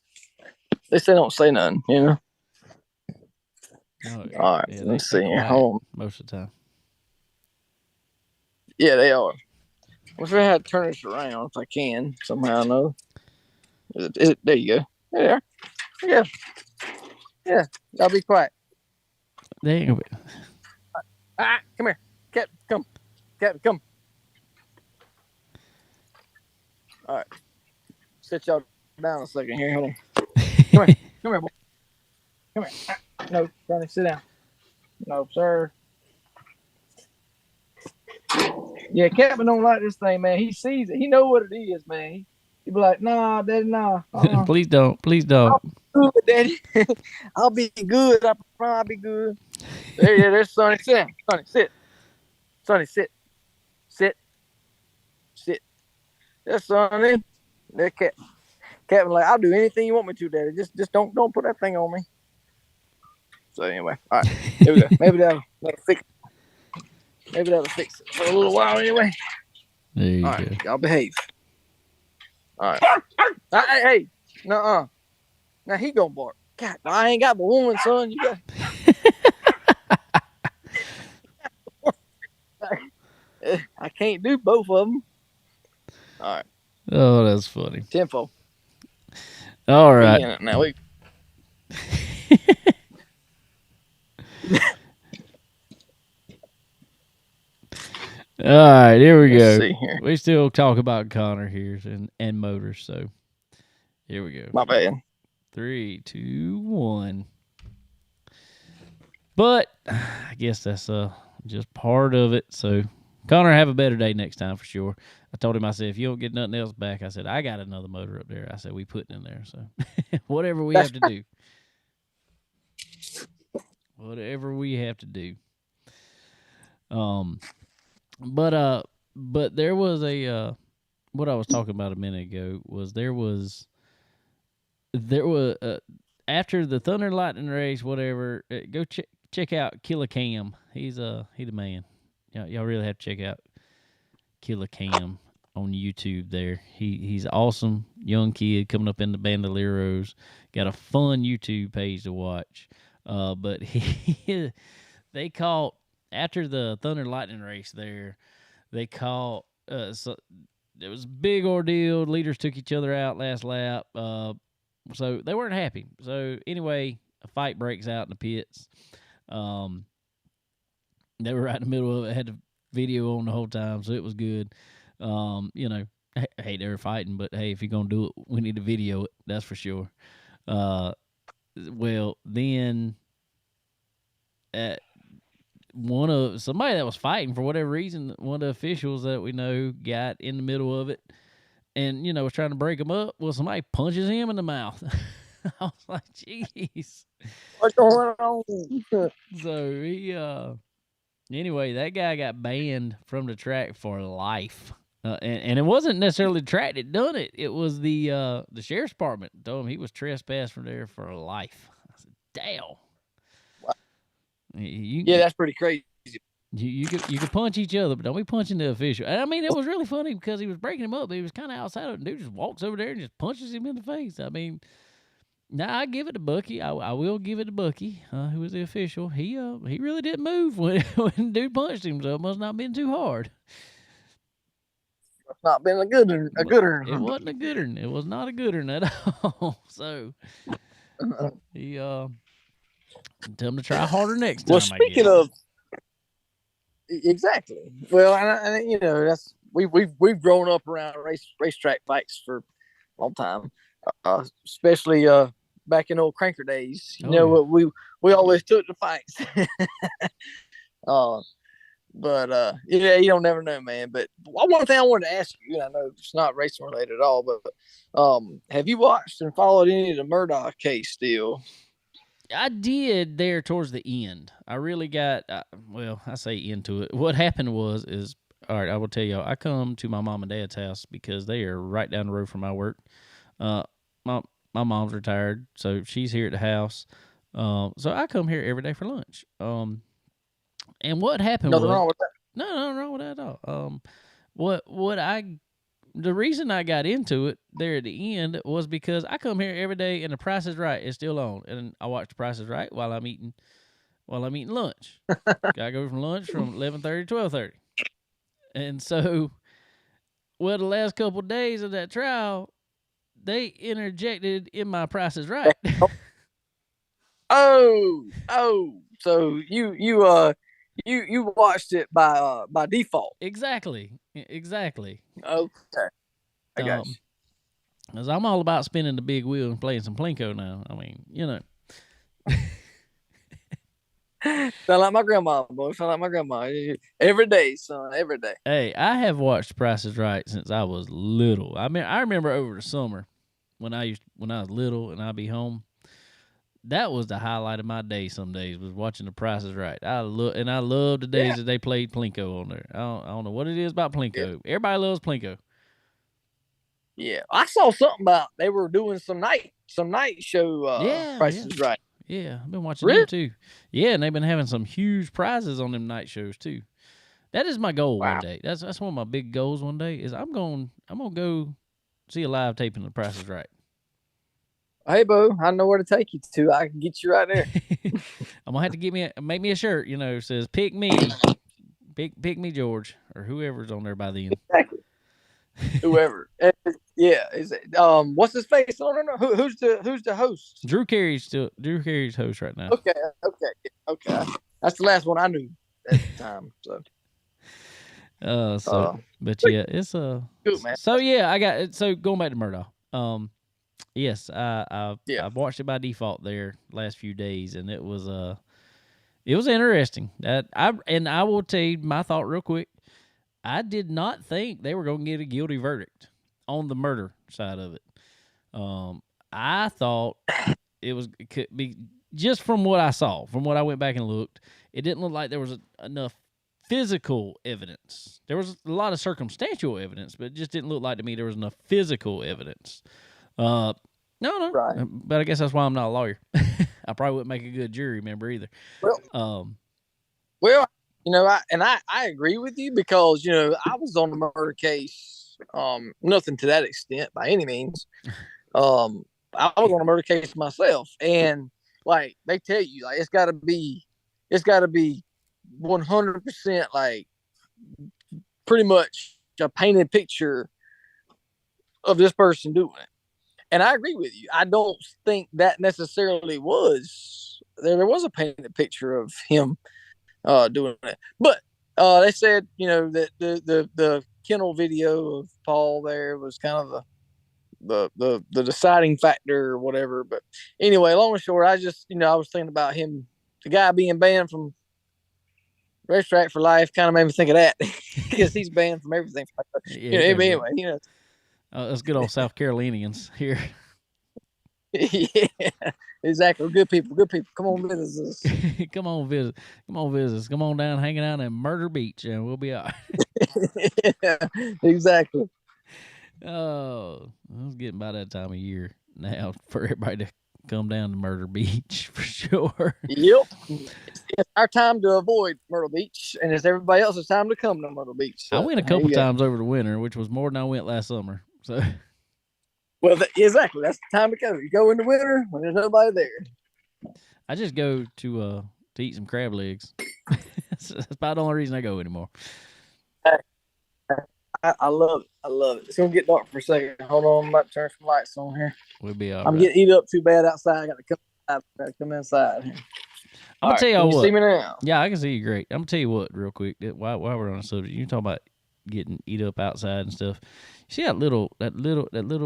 Speaker 2: At least they don't say nothing, you know.
Speaker 1: Oh,
Speaker 2: all right,
Speaker 1: yeah,
Speaker 2: let's see here. Hold on.
Speaker 1: Most of the time.
Speaker 2: Yeah, they are. I wish I had to turn this around if I can somehow. I know. Is it? There you go. There. Yeah. Yeah. Y'all be quiet.
Speaker 1: There you go.
Speaker 2: Come here. Captain, come. Captain, come. All right. Sit y'all down a second here. Hold on. Come here. Come here, boy. Come here. No, Sonny, sit down. No, sir. Yeah, Captain don't like this thing, man. He sees it. He know what it is, man. He be like, nah, Daddy, nah.
Speaker 1: Please don't. Please don't.
Speaker 2: Good, Daddy. I'll be good. I promise I'll be good. There's Sonny. Sit down. Sonny, sit. Sonny, sit. Sit. Sit. That's Sonny. That Captain like, I'll do anything you want me to, Daddy. Just don't put that thing on me. So anyway, all right. Here we go. Maybe that'll fix it. Maybe that'll fix it for a little while anyway.
Speaker 1: There you
Speaker 2: All
Speaker 1: go.
Speaker 2: right, y'all behave. All right. Hey, nuh-uh. Now he gonna bark. God, I ain't got but one, son. You got. I can't do both of them. All right.
Speaker 1: Oh, that's funny.
Speaker 2: Tempo.
Speaker 1: All right.
Speaker 2: Yeah, now we.
Speaker 1: All right, here we
Speaker 2: Let's
Speaker 1: go.
Speaker 2: see here.
Speaker 1: We still talk about Connor here and motors, so here we go.
Speaker 2: My bad.
Speaker 1: 3, 2, 1. But I guess that's just part of it. So Connor, have a better day next time for sure. I told him, I said, if you don't get nothing else back, I said, I got another motor up there. I said, we put it in there. So whatever we have to do. Whatever we have to do. But there was a what I was talking about a minute ago was there was after the Thunder and Lightning race, whatever, go check out Killer Cam. He's the man. Y'all really have to check out Killer Cam on YouTube there. He's awesome, young kid coming up in the Bandoleros. Got a fun YouTube page to watch. But they caught after the Thunder and Lightning race there, they caught so there was a big ordeal. Leaders took each other out last lap. So they weren't happy. So anyway, a fight breaks out in the pits. They were right in the middle of it. Had the video on the whole time, so it was good. Hey, they were fighting, but hey, if you're gonna do it, we need to video it. That's for sure. Well, then somebody that was fighting for whatever reason, one of the officials that we know got in the middle of it, and was trying to break him up. Well, somebody punches him in the mouth. I was like, "Jeez,
Speaker 2: What's going on?"
Speaker 1: So he, anyway, that guy got banned from the track for life. And it wasn't necessarily the track that done it. It was the sheriff's department told him he was trespassed from there for life. I said, "Damn."
Speaker 2: Wow.
Speaker 1: Yeah,
Speaker 2: that's pretty crazy.
Speaker 1: You could punch each other, but don't be punching the official. And I mean, it was really funny because he was breaking him up, but he was kind of outside of it. And dude just walks over there and just punches him in the face. I mean, now I give it to Bucky. I will give it to Bucky, who was the official. He really didn't move when dude punched him, so it must not have been too hard.
Speaker 2: It's not been a good one.
Speaker 1: It wasn't a good one. It was not a good one at all. So he tell him to try harder next time.
Speaker 2: Well, speaking of, exactly. Well, and that's we've grown up around racetrack fights for a long time, especially back in old cranker days. What we always took the fights. But you don't never know, man. But one thing I wanted to ask you, and I know it's not racing related at all, but have you watched and followed any of the Murdoch case still?
Speaker 1: I did there towards the end. I really got I say into it. What happened is all right. I will tell y'all. I come to my mom and dad's house because they are right down the road from my work. My mom's retired, so she's here at the house. So I come here every day for lunch. And what happened
Speaker 2: Nothing
Speaker 1: was
Speaker 2: wrong with that.
Speaker 1: nothing wrong with that at all. The reason I got into it there at the end was because I come here every day and The Price is Right is still on, and I watch The Price is Right while I'm eating lunch. I go from lunch from 11:30 to 12:30, and so the last couple of days of that trial, they interjected in my Price is Right.
Speaker 2: Oh, so you You watched it by default.
Speaker 1: Exactly.
Speaker 2: Okay, I got you.
Speaker 1: Because I'm all about spinning the big wheel and playing some Plinko now. I mean,
Speaker 2: Sound like my grandma, boy. Sound like my grandma. Every day, son. Every day.
Speaker 1: Hey, I have watched Price is Right since I was little. I mean, I remember over the summer when I was little and I'd be home. That was the highlight of my day. Some days was watching the Price is Right. I love the days that they played Plinko on there. I don't know what it is about Plinko. Everybody loves Plinko.
Speaker 2: Yeah, I saw something about they were doing some night show. Prices Right.
Speaker 1: Yeah, I've been watching them too. Yeah, and they've been having some huge prizes on them night shows too. That is my goal one day. That's one of my big goals one day. Is I'm gonna go see a live taping of The Price is Right.
Speaker 2: Hey, boo, I know where to take you to. I can get you right there.
Speaker 1: I'm gonna have to make me a shirt. Says "Pick me, pick me, George," or whoever's on there by then.
Speaker 2: Exactly. Whoever. Yeah. Is it, what's his face? I don't know. Who's the host?
Speaker 1: Drew Carey's host right now.
Speaker 2: Okay. That's the last one I knew at the time.
Speaker 1: But yeah, it's
Speaker 2: good, man.
Speaker 1: So yeah, I got it. So going back to Murdaugh. Yes, I've watched it by default there last few days, and it was interesting. I will tell you my thought real quick. I did not think they were going to get a guilty verdict on the murder side of it. I thought it could be just from what I saw, from what I went back and looked. It didn't look like there was enough physical evidence. There was a lot of circumstantial evidence, but it just didn't look like to me there was enough physical evidence. No,
Speaker 2: right.
Speaker 1: But I guess that's why I'm not a lawyer. I probably wouldn't make a good jury member either.
Speaker 2: Well, I agree with you because I was on the murder case. Nothing to that extent by any means. I was on a murder case myself, and like they tell you, like it's got to be 100% like pretty much a painted picture of this person doing it. And I agree with you. I don't think that necessarily was there was a painted picture of him doing it. But they said, that the kennel video of Paul there was kind of the deciding factor or whatever. But anyway, long and short, I just, I was thinking about him, the guy being banned from racetrack for life kind of made me think of that because he's banned from everything. Anyway,
Speaker 1: that's good old South Carolinians here.
Speaker 2: Yeah, exactly. Good people. Come on, visit us.
Speaker 1: Come on, visit us. Come on down, hanging out in Murder Beach, and we'll be all right.
Speaker 2: Yeah, exactly.
Speaker 1: Oh, it's getting by that time of year now for everybody to come down to Murder Beach for sure.
Speaker 2: Yep. It's our time to avoid Myrtle Beach, and it's everybody else's time to come to Myrtle Beach. So,
Speaker 1: I went a couple times over the winter, which was more than I went last summer. So,
Speaker 2: well, exactly. That's the time to go. You go in the winter when there's nobody there.
Speaker 1: I just go to eat some crab legs. That's about the only reason I go anymore.
Speaker 2: I love it. I love it. It's gonna get dark for a second. Hold on, I'm about to turn some lights on here.
Speaker 1: We'll be all
Speaker 2: I'm
Speaker 1: right.
Speaker 2: getting eat up too bad outside. I gotta come inside here.
Speaker 1: I'm gonna tell y'all what.
Speaker 2: You see me now?
Speaker 1: Yeah, I can see you great. I'm gonna tell you what, real quick. While we're on the subject, you talk about getting eat up outside and stuff. You see that little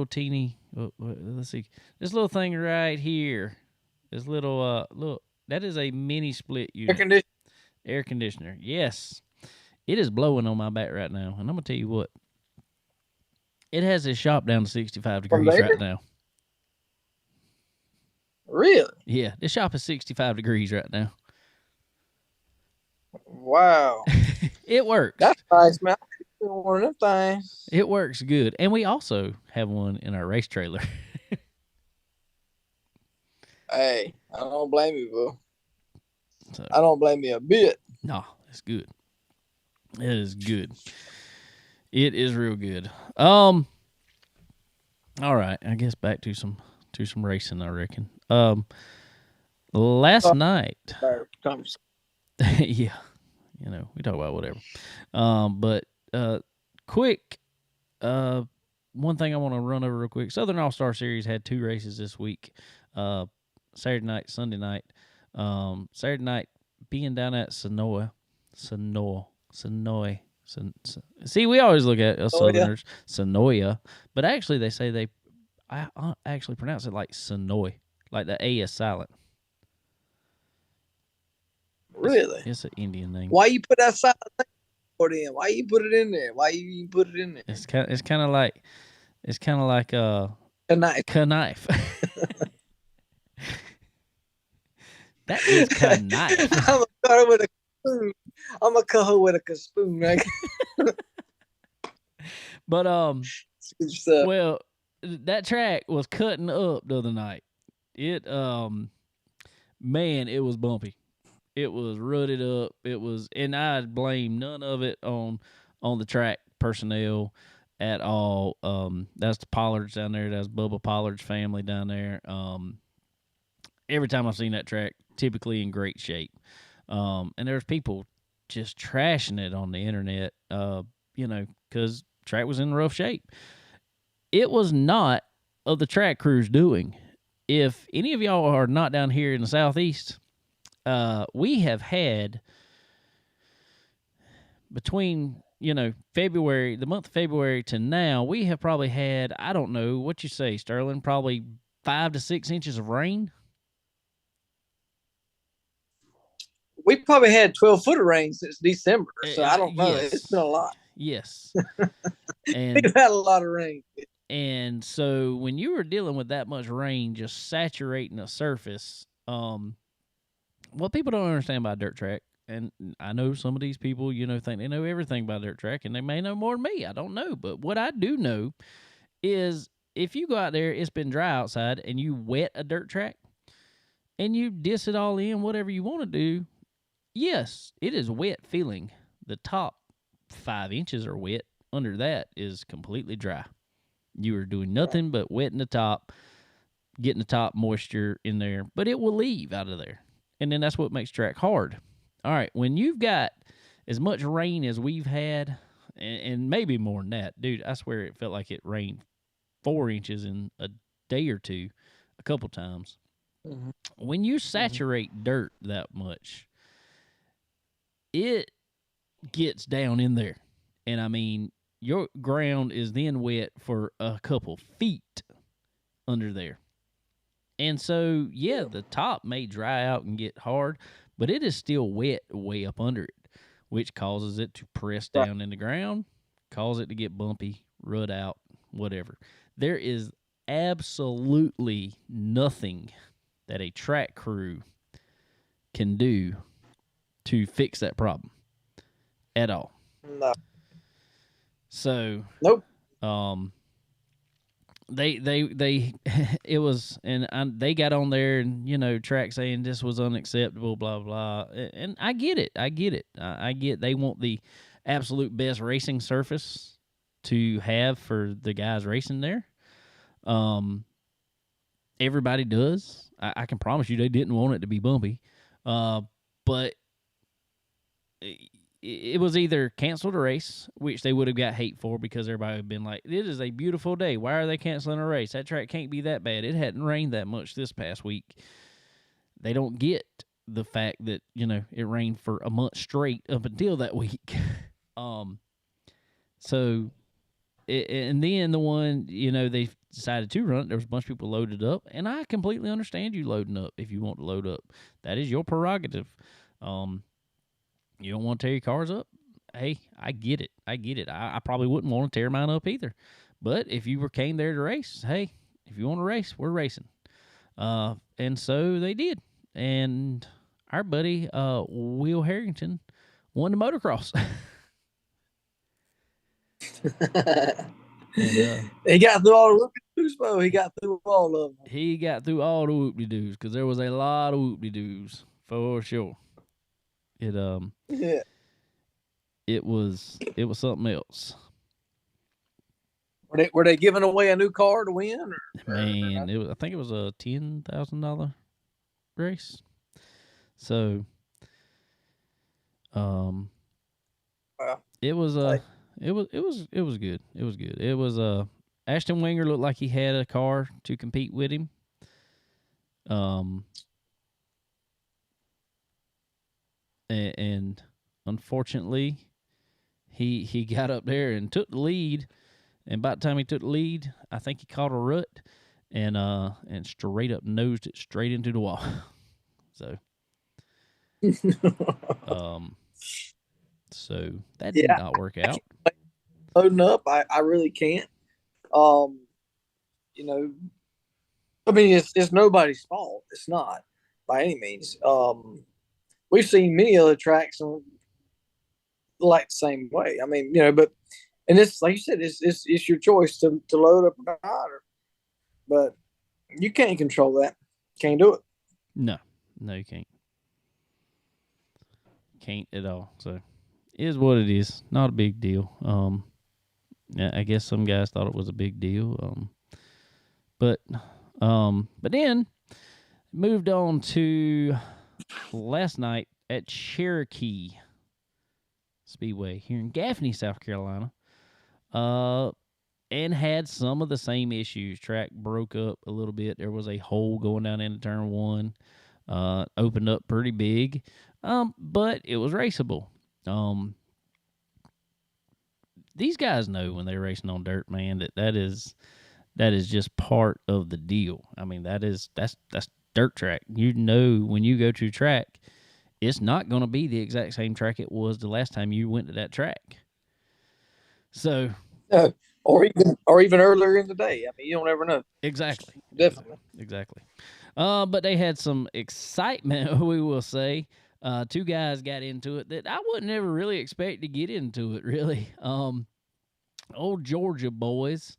Speaker 1: teeny. Let's see, this little thing right here. This little look. That is a mini split unit. Air conditioner. Yes, it is blowing on my back right now, and I'm gonna tell you what. It has its shop down to 65 degrees right now.
Speaker 2: Really?
Speaker 1: Yeah, this shop is 65 degrees right now.
Speaker 2: Wow.
Speaker 1: It works.
Speaker 2: That's nice, man. One of them things.
Speaker 1: It works good. And we also have one in our race trailer.
Speaker 2: Hey, I don't blame you, bro. So, I don't blame you a bit.
Speaker 1: No, it's good. It is good. It is real good. All right, I guess back to some racing, I reckon. Last night. Yeah. We talk about whatever. But quick, one thing I want to run over real quick. Southern All-Star Series had 2 races this week. Saturday night, Sunday night. Saturday night being down at Sonoa. Sonoy. See, we always look at us Southerners, Sonoya, but actually they say I actually pronounce it like Sonoy, like the A is silent.
Speaker 2: Really?
Speaker 1: It's an Indian name.
Speaker 2: Why you put that silent thing for them? Why you put it in there? Why you put it in there?
Speaker 1: It's kind of like
Speaker 2: A knife.
Speaker 1: knife. That is knife.
Speaker 2: I'm gonna cut her with a spoon. I'm gonna cut her with a spoon. Right?
Speaker 1: But
Speaker 2: Good stuff.
Speaker 1: well, that track was cutting up the other night. It man, it was bumpy. It was rutted up. It was, and I blame none of it on the track personnel at all. That's the Pollards down there. That's Bubba Pollard's family down there. Every time I've seen that track, typically in great shape. And there's people just trashing it on the internet, because track was in rough shape. It was not of the track crew's doing. If any of y'all are not down here in the Southeast, we have had between, February, the month of February to now, we have probably had, I don't know, what you say, Sterling, probably 5 to 6 inches of rain.
Speaker 2: We probably had 12-foot of rain since December, so I don't know.
Speaker 1: Yes.
Speaker 2: It's been a lot.
Speaker 1: Yes. And
Speaker 2: We've had a lot of rain.
Speaker 1: And so when you were dealing with that much rain just saturating a surface, what people don't understand about dirt track, and I know some of these people, think they know everything about dirt track, and they may know more than me. I don't know. But what I do know is if you go out there, it's been dry outside, and you wet a dirt track, and you diss it all in, whatever you want to do, yes, it is wet feeling. The top 5 inches are wet. Under that is completely dry. You are doing nothing but wetting the top, getting the top moisture in there, but it will leave out of there. And then that's what makes track hard. All right, when you've got as much rain as we've had, and maybe more than that, dude, I swear it felt like it rained 4 inches in a day or two, a couple times. Mm-hmm. When you saturate dirt that much, it gets down in there. And I mean, your ground is then wet for a couple feet under there. And so, yeah, the top may dry out and get hard, but it is still wet way up under it, which causes it to press down in the ground, cause it to get bumpy, rut out, whatever. There is absolutely nothing that a track crew can do to fix that problem at all.
Speaker 2: No.
Speaker 1: So
Speaker 2: nope.
Speaker 1: They it was, and they got on there and track saying this was unacceptable, blah blah, and I get it. I get they want the absolute best racing surface to have for the guys racing there. Everybody does. I can promise you they didn't want it to be bumpy, but it was either cancel the race, which they would have got hate for because everybody would have been like, it is a beautiful day. Why are they canceling a race? That track can't be that bad. It hadn't rained that much this past week. They don't get the fact that, it rained for a month straight up until that week. So, and then the one, they decided to run it. There was a bunch of people loaded up, and I completely understand you loading up if you want to load up. That is your prerogative. You don't want to tear your cars up? Hey, I get it. I probably wouldn't want to tear mine up either. But if you came there to race, hey, if you want to race, we're racing. And so they did. And our buddy, Will Harrington, won the motocross. And,
Speaker 2: he got through all the whoop-de-doos, bro. He got through all of them.
Speaker 1: He got through all the whoop-de-doos because there was a lot of whoop-de-doos for sure. It was something else.
Speaker 2: Were they giving away a new car to win?
Speaker 1: Man, I think it was a $10,000 race. So, it was good. It was good. It was Ashton Winger looked like he had a car to compete with him. And unfortunately, he got up there and took the lead. And by the time he took the lead, I think he caught a rut and straight up nosed it straight into the wall. So, so that did not work out.
Speaker 2: Loading up, I really can't. You know, I mean, it's nobody's fault. It's not by any means. We've seen many other tracks like the same way. I mean, you know, but and it's like you said, it's your choice to load up or not, but you can't control that. Can't do it.
Speaker 1: No, you can't. Can't at all. So, it is what it is. Not a big deal. I guess some guys thought it was a big deal. But then moved on to last night at Cherokee Speedway here in Gaffney, South Carolina. And had some of the same issues. Track broke up a little bit. There was a hole going down into turn one. Opened up pretty big. But it was raceable. These guys know when they're racing on dirt, man, that is just part of the deal. I mean, that's dirt track. You know, when you go to track, it's not going to be the exact same track it was the last time you went to that track. So,
Speaker 2: or even earlier in the day. I mean, you don't ever know.
Speaker 1: Exactly.
Speaker 2: Definitely.
Speaker 1: Exactly. But they had some excitement, we will say. Two guys got into it that I wouldn't ever really expect to get into it, really. Old Georgia boys,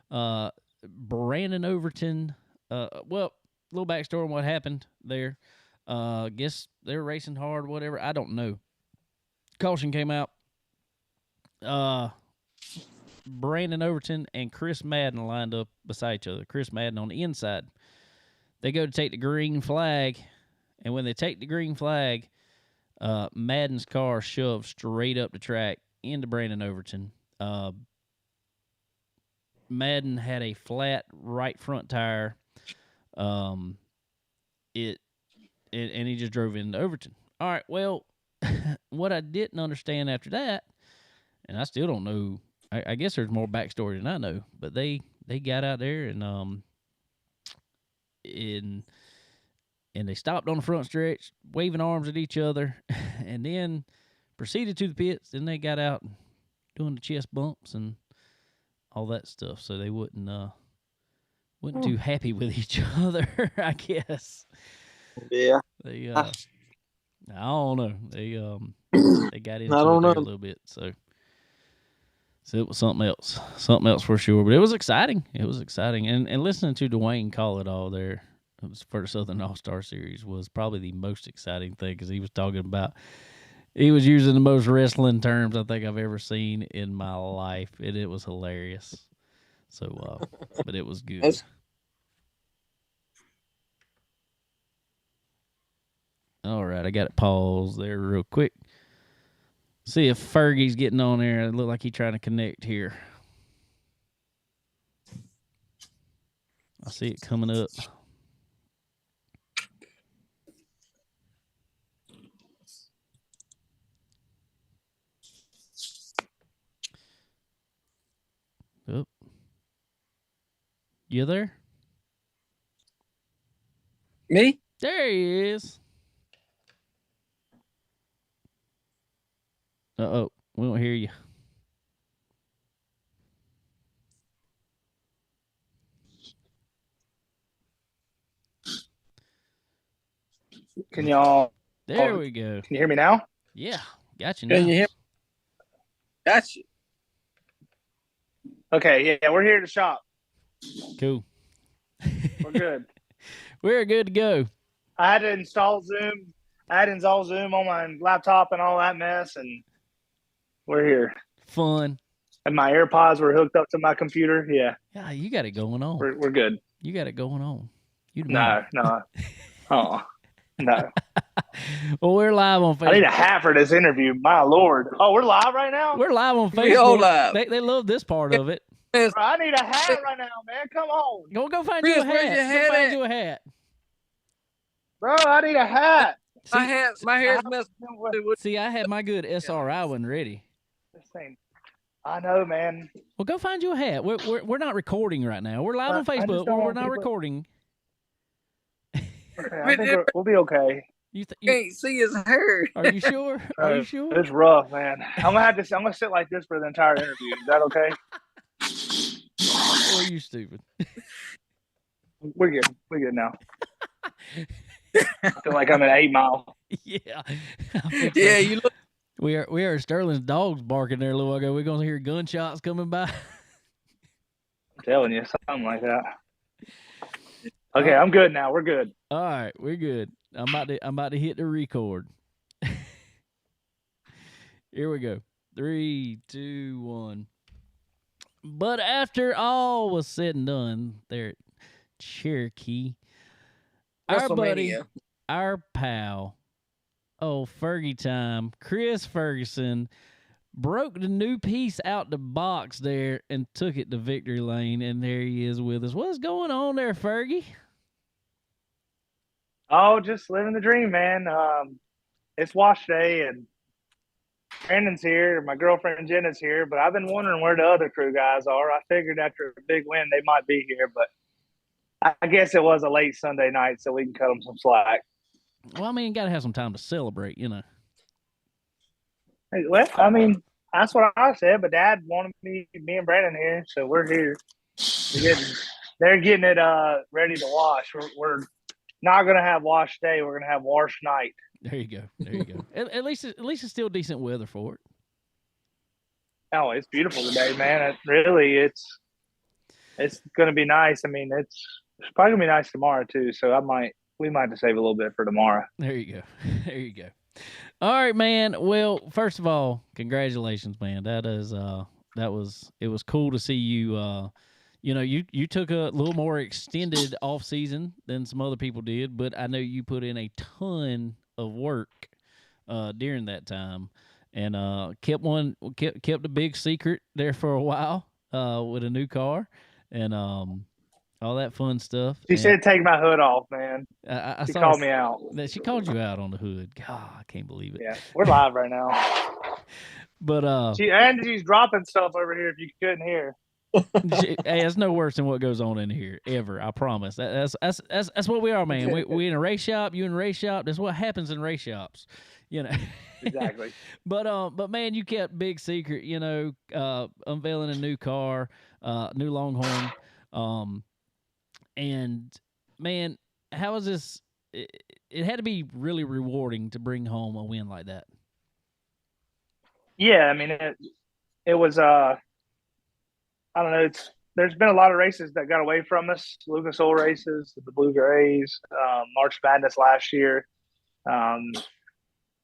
Speaker 1: Brandon Overton. Well, a little backstory on what happened there. Guess they were racing hard, whatever. I don't know. Caution came out. Brandon Overton and Chris Madden lined up beside each other. Chris Madden on the inside. They go to take the green flag, and when they take the green flag, Madden's car shoved straight up the track into Brandon Overton. Madden had a flat right front tire. And he just drove into Overton. All right, well, what I didn't understand after that, and I still don't know, I guess there's more backstory than I know, but they got out there and they stopped on the front stretch, waving arms at each other, and then proceeded to the pits. Then they got out and doing the chest bumps and all that stuff, so they wasn't too happy with each other, I guess.
Speaker 2: Yeah.
Speaker 1: They I don't know. They got into it there a little bit, so it was something else for sure. But it was exciting. And listening to Dwayne call it all there for the Southern All-Star Series was probably the most exciting thing, because he was talking about, he was using the most wrestling terms I think I've ever seen in my life, and it was hilarious. So, but it was good. All right, I got it paused there real quick. See if Fergie's getting on there. It looked like he's trying to connect here. I see it coming up. Oh. You there?
Speaker 2: Me?
Speaker 1: There he is. Uh-oh, we don't hear you.
Speaker 5: Can y'all?
Speaker 1: There we go.
Speaker 5: Can you hear me now?
Speaker 1: Yeah, got you now.
Speaker 2: Can you hear me? Got you.
Speaker 5: Okay, yeah, we're here to shop.
Speaker 1: Cool.
Speaker 5: We're good.
Speaker 1: We're good to go.
Speaker 5: I had to install Zoom. On my laptop and all that mess, and we're here.
Speaker 1: Fun.
Speaker 5: And my AirPods were hooked up to my computer. Yeah.
Speaker 1: Yeah, you got it going on.
Speaker 5: We're good.
Speaker 1: You got it going on.
Speaker 5: No. Oh, no.
Speaker 1: Well, we're live on Facebook.
Speaker 5: I need a hat for this interview. My Lord. Oh, we're live right now?
Speaker 1: We're live on Facebook.
Speaker 2: We all live.
Speaker 1: They love this part of it.
Speaker 5: Bro, I need a hat right now, man. Come on.
Speaker 1: Go find
Speaker 2: Chris,
Speaker 1: you a hat.
Speaker 2: where's your hat
Speaker 1: Go find
Speaker 2: at?
Speaker 1: you a hat.
Speaker 5: Bro, I need a hat.
Speaker 2: My hair's messed up.
Speaker 1: See, I had my good SRI one ready.
Speaker 5: This thing, I know, man.
Speaker 1: Well, go find you a hat. We're not recording right now. We're live on
Speaker 5: I just
Speaker 1: Facebook.
Speaker 5: don't
Speaker 1: We're
Speaker 5: want
Speaker 1: not
Speaker 5: people-
Speaker 1: recording.
Speaker 5: I think we'll be okay.
Speaker 1: You
Speaker 2: Can't see his hair.
Speaker 1: are you sure? Are you sure?
Speaker 5: It's rough, man. I'm gonna sit like this for the entire interview. Is that okay?
Speaker 1: Or are you stupid?
Speaker 5: We're good. We're good now. I feel like I'm at 8 Mile.
Speaker 1: Yeah.
Speaker 2: Yeah, you look.
Speaker 1: We are Sterling's dogs barking there a little while ago. We're gonna hear gunshots coming by.
Speaker 5: I'm telling you, something like that. Okay, I'm good now. We're good.
Speaker 1: All right, we're good. I'm about to hit the record. Here we go. 3, 2, 1. But after all was said and done, there at Cherokee, our buddy,
Speaker 2: WrestleMania.
Speaker 1: our pal, Fergie time, Chris Ferguson, broke the new piece out the box there and took it to victory lane, and there he is with us. What's going on there, Fergie?
Speaker 5: Oh, just living the dream, man. It's wash day, and Brandon's here. My girlfriend Jenna's here, but I've been wondering where the other crew guys are. I figured after a big win they might be here, but I guess it was a late Sunday night, so we can cut them some slack.
Speaker 1: Well, I mean, you got to have some time to celebrate, you know.
Speaker 5: Hey, well, I mean, that's what I said, but Dad wanted me and Brandon here, so we're here. They're getting it ready to wash. We're not going to have wash day. We're going to have wash night.
Speaker 1: There you go. There you go. At least it's still decent weather for it.
Speaker 5: Oh, it's beautiful today, man. It's going to be nice. I mean, it's probably going to be nice tomorrow too. So we might have to save a little bit for tomorrow.
Speaker 1: There you go. There you go. All right, man. Well, first of all, congratulations, man. It was cool to see you. You took a little more extended off season than some other people did, but I know you put in a ton of work during that time, and kept a big secret there for a while with a new car and all that fun stuff.
Speaker 5: She said, "Take my hood off, man." She called me out.
Speaker 1: She called you out on the hood. God, I can't believe it.
Speaker 5: Yeah, we're live right now.
Speaker 1: But
Speaker 5: she's dropping stuff over here. If you couldn't hear.
Speaker 1: Hey, it's no worse than what goes on in here ever. I promise. That's what we are, man. We in a race shop. You in a race shop. That's what happens in race shops, you know.
Speaker 5: Exactly.
Speaker 1: But man, you kept big secret. You know, unveiling a new car, new Longhorn, and man, how is this? It had to be really rewarding to bring home a win like that.
Speaker 5: Yeah, I mean it was. I don't know. There's been a lot of races that got away from us. Lucas Oil races, the Blue Grays, March Madness last year.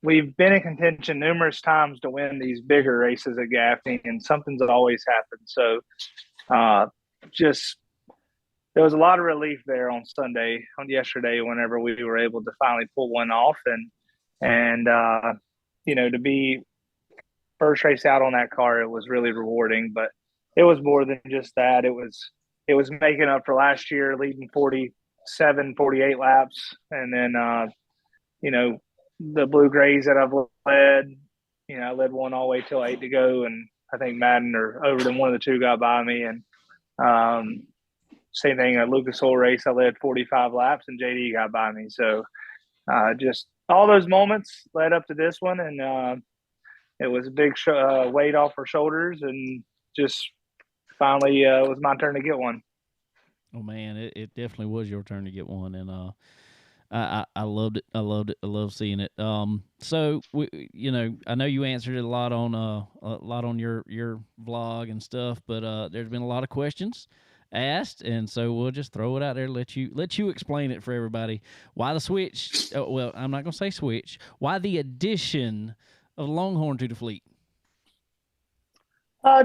Speaker 5: We've been in contention numerous times to win these bigger races at Gaffney, and something's always happened. So, there was a lot of relief there on yesterday, whenever we were able to finally pull one off, and to be first race out on that car, it was really rewarding. But it was more than just that. It was making up for last year, leading 47, 48 laps. And then, the Blue Grays that I've led, I led one all the way till 8 to go. And I think Madden or Overton, one of the two got by me. And same thing at Lucas Oil race, I led 45 laps and JD got by me. So just all those moments led up to this one. And it was a big weight off our shoulders, and just finally it was my turn to get one.
Speaker 1: Oh man, it definitely was your turn to get one, and I loved it. I love seeing it. So I know you answered it a lot on your vlog and stuff, but there's been a lot of questions asked, and so we'll just throw it out there. Let you explain it for everybody. Why the switch? Well, I'm not gonna say switch. Why the addition of Longhorn to the fleet?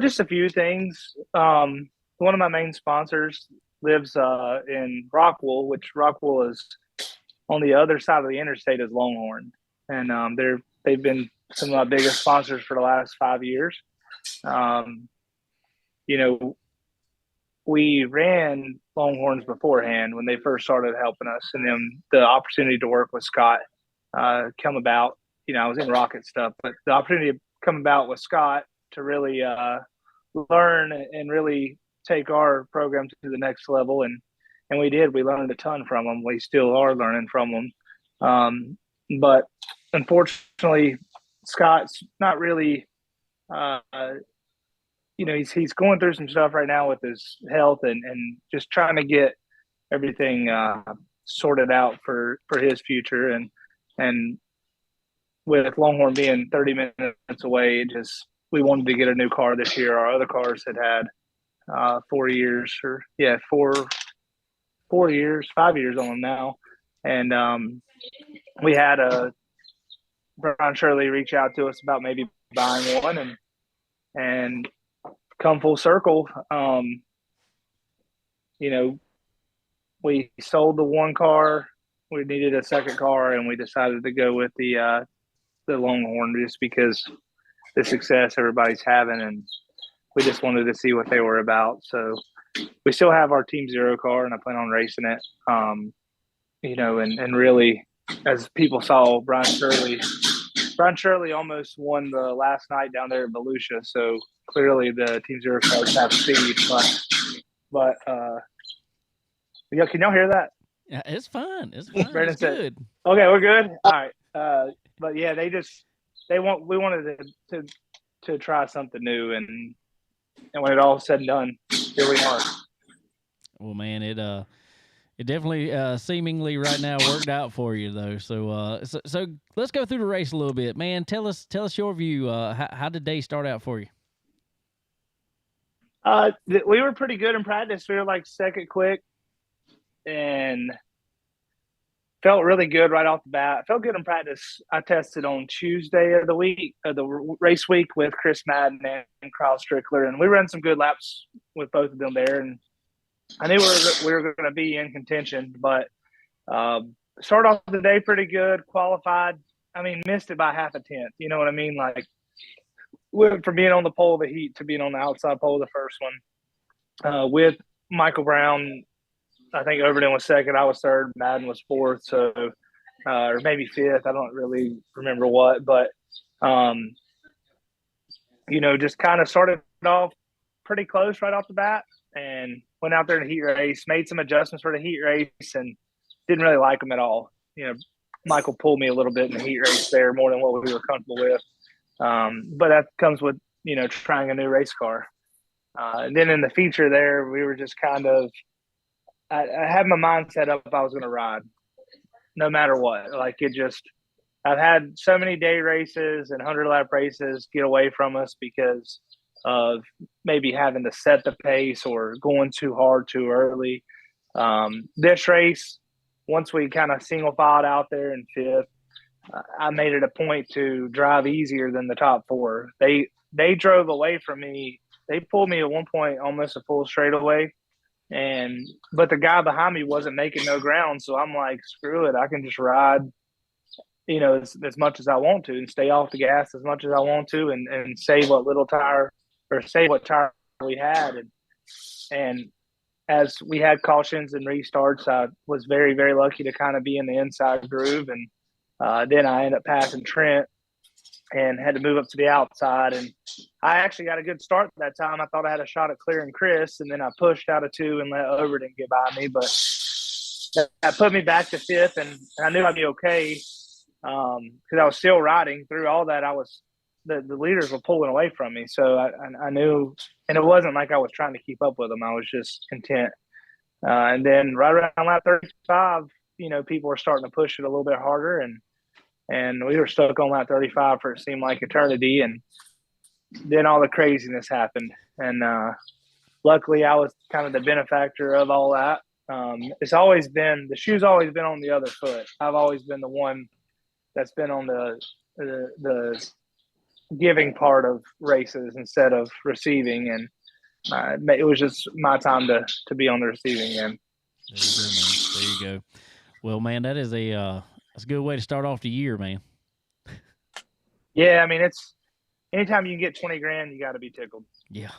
Speaker 5: Just a few things. One of my main sponsors lives in Rockwool, which Rockwool is on the other side of the interstate as Longhorn. And they've been some of my biggest sponsors for the last 5 years. We ran Longhorns beforehand when they first started helping us, and then the opportunity to work with Scott come about. I was in rocket stuff, but the opportunity to come about with Scott to really learn and really take our program to the next level. And we did. We learned a ton from him. We still are learning from him. But unfortunately, Scott's not really, he's going through some stuff right now with his health and just trying to get everything sorted out for his future. And with Longhorn being 30 minutes away, we wanted to get a new car this year. Our other cars had 4 years or 5 years on them now. And we had Brian Shirley reach out to us about maybe buying one and come full circle. We sold the one car. We needed a second car, and we decided to go with the Longhorn just because the success everybody's having, and we just wanted to see what they were about. So we still have our Team Zero car, and I plan on racing it. And really, as people saw, Brian Shirley almost won the last night down there at Volusia. So clearly the Team Zero cars have speed, but can y'all hear that?
Speaker 1: Yeah, it's fine. It's fine.
Speaker 5: Brandon
Speaker 1: it's
Speaker 5: said,
Speaker 1: good.
Speaker 5: Okay, we're good. All right. But yeah, we wanted to try something new, and when it all said and done, here we are.
Speaker 1: Well, man, it definitely seemingly right now worked out for you though. So let's go through the race a little bit, man. Tell us your view. How did day start out for you?
Speaker 5: We were pretty good in practice. We were like second quick, and felt really good right off the bat. Felt good in practice. I tested on Tuesday of the race week with Chris Madden and Kyle Strickler, and we ran some good laps with both of them there. And I knew we were going to be in contention, but started off the day pretty good. Qualified. I mean, missed it by half a tenth. You know what I mean? Like, went from being on the pole of the heat to being on the outside pole of the first one. With Michael Brown, I think Overton was second. I was third. Madden was fourth. So, or maybe fifth. I don't really remember what, but, just kind of started off pretty close right off the bat and went out there in the heat race, made some adjustments for the heat race and didn't really like them at all. Michael pulled me a little bit in the heat race there more than what we were comfortable with. But that comes with, trying a new race car. And then in the feature there, we were just kind of, I had my mind set up I was going to ride no matter what. Like I've had so many day races and 100-lap races get away from us because of maybe having to set the pace or going too hard too early. This race, once we kind of single filed out there in fifth, I made it a point to drive easier than the top four. They drove away from me. They pulled me at one point almost a full straightaway. But the guy behind me wasn't making no ground, so I'm like, screw it, I can just ride, as much as I want to and stay off the gas as much as I want to and save what little tire or save what tire we had. And as we had cautions and restarts, I was very, very lucky to kind of be in the inside groove. And then I ended up passing Trent and had to move up to the outside. And I actually got a good start that time. I thought I had a shot at clearing Chris, and then I pushed out of two and let Overton get by me. But that put me back to fifth, and I knew I'd be okay because I was still riding through all that. The leaders were pulling away from me. So I knew, and it wasn't like I was trying to keep up with them. I was just content. And then right around lap 35, people were starting to push it a little bit harder, and we were stuck on lap 35 for it seemed like eternity. And then all the craziness happened. And luckily I was kind of the benefactor of all that. It's always been, the shoe's always been on the other foot. I've always been the one that's been on the giving part of races instead of receiving. And it was just my time to be on the receiving end.
Speaker 1: There you go. Well, man, that's a good way to start off the year, man.
Speaker 5: Yeah, I mean, it's anytime you can get $20,000, you got to be tickled.
Speaker 1: Yeah,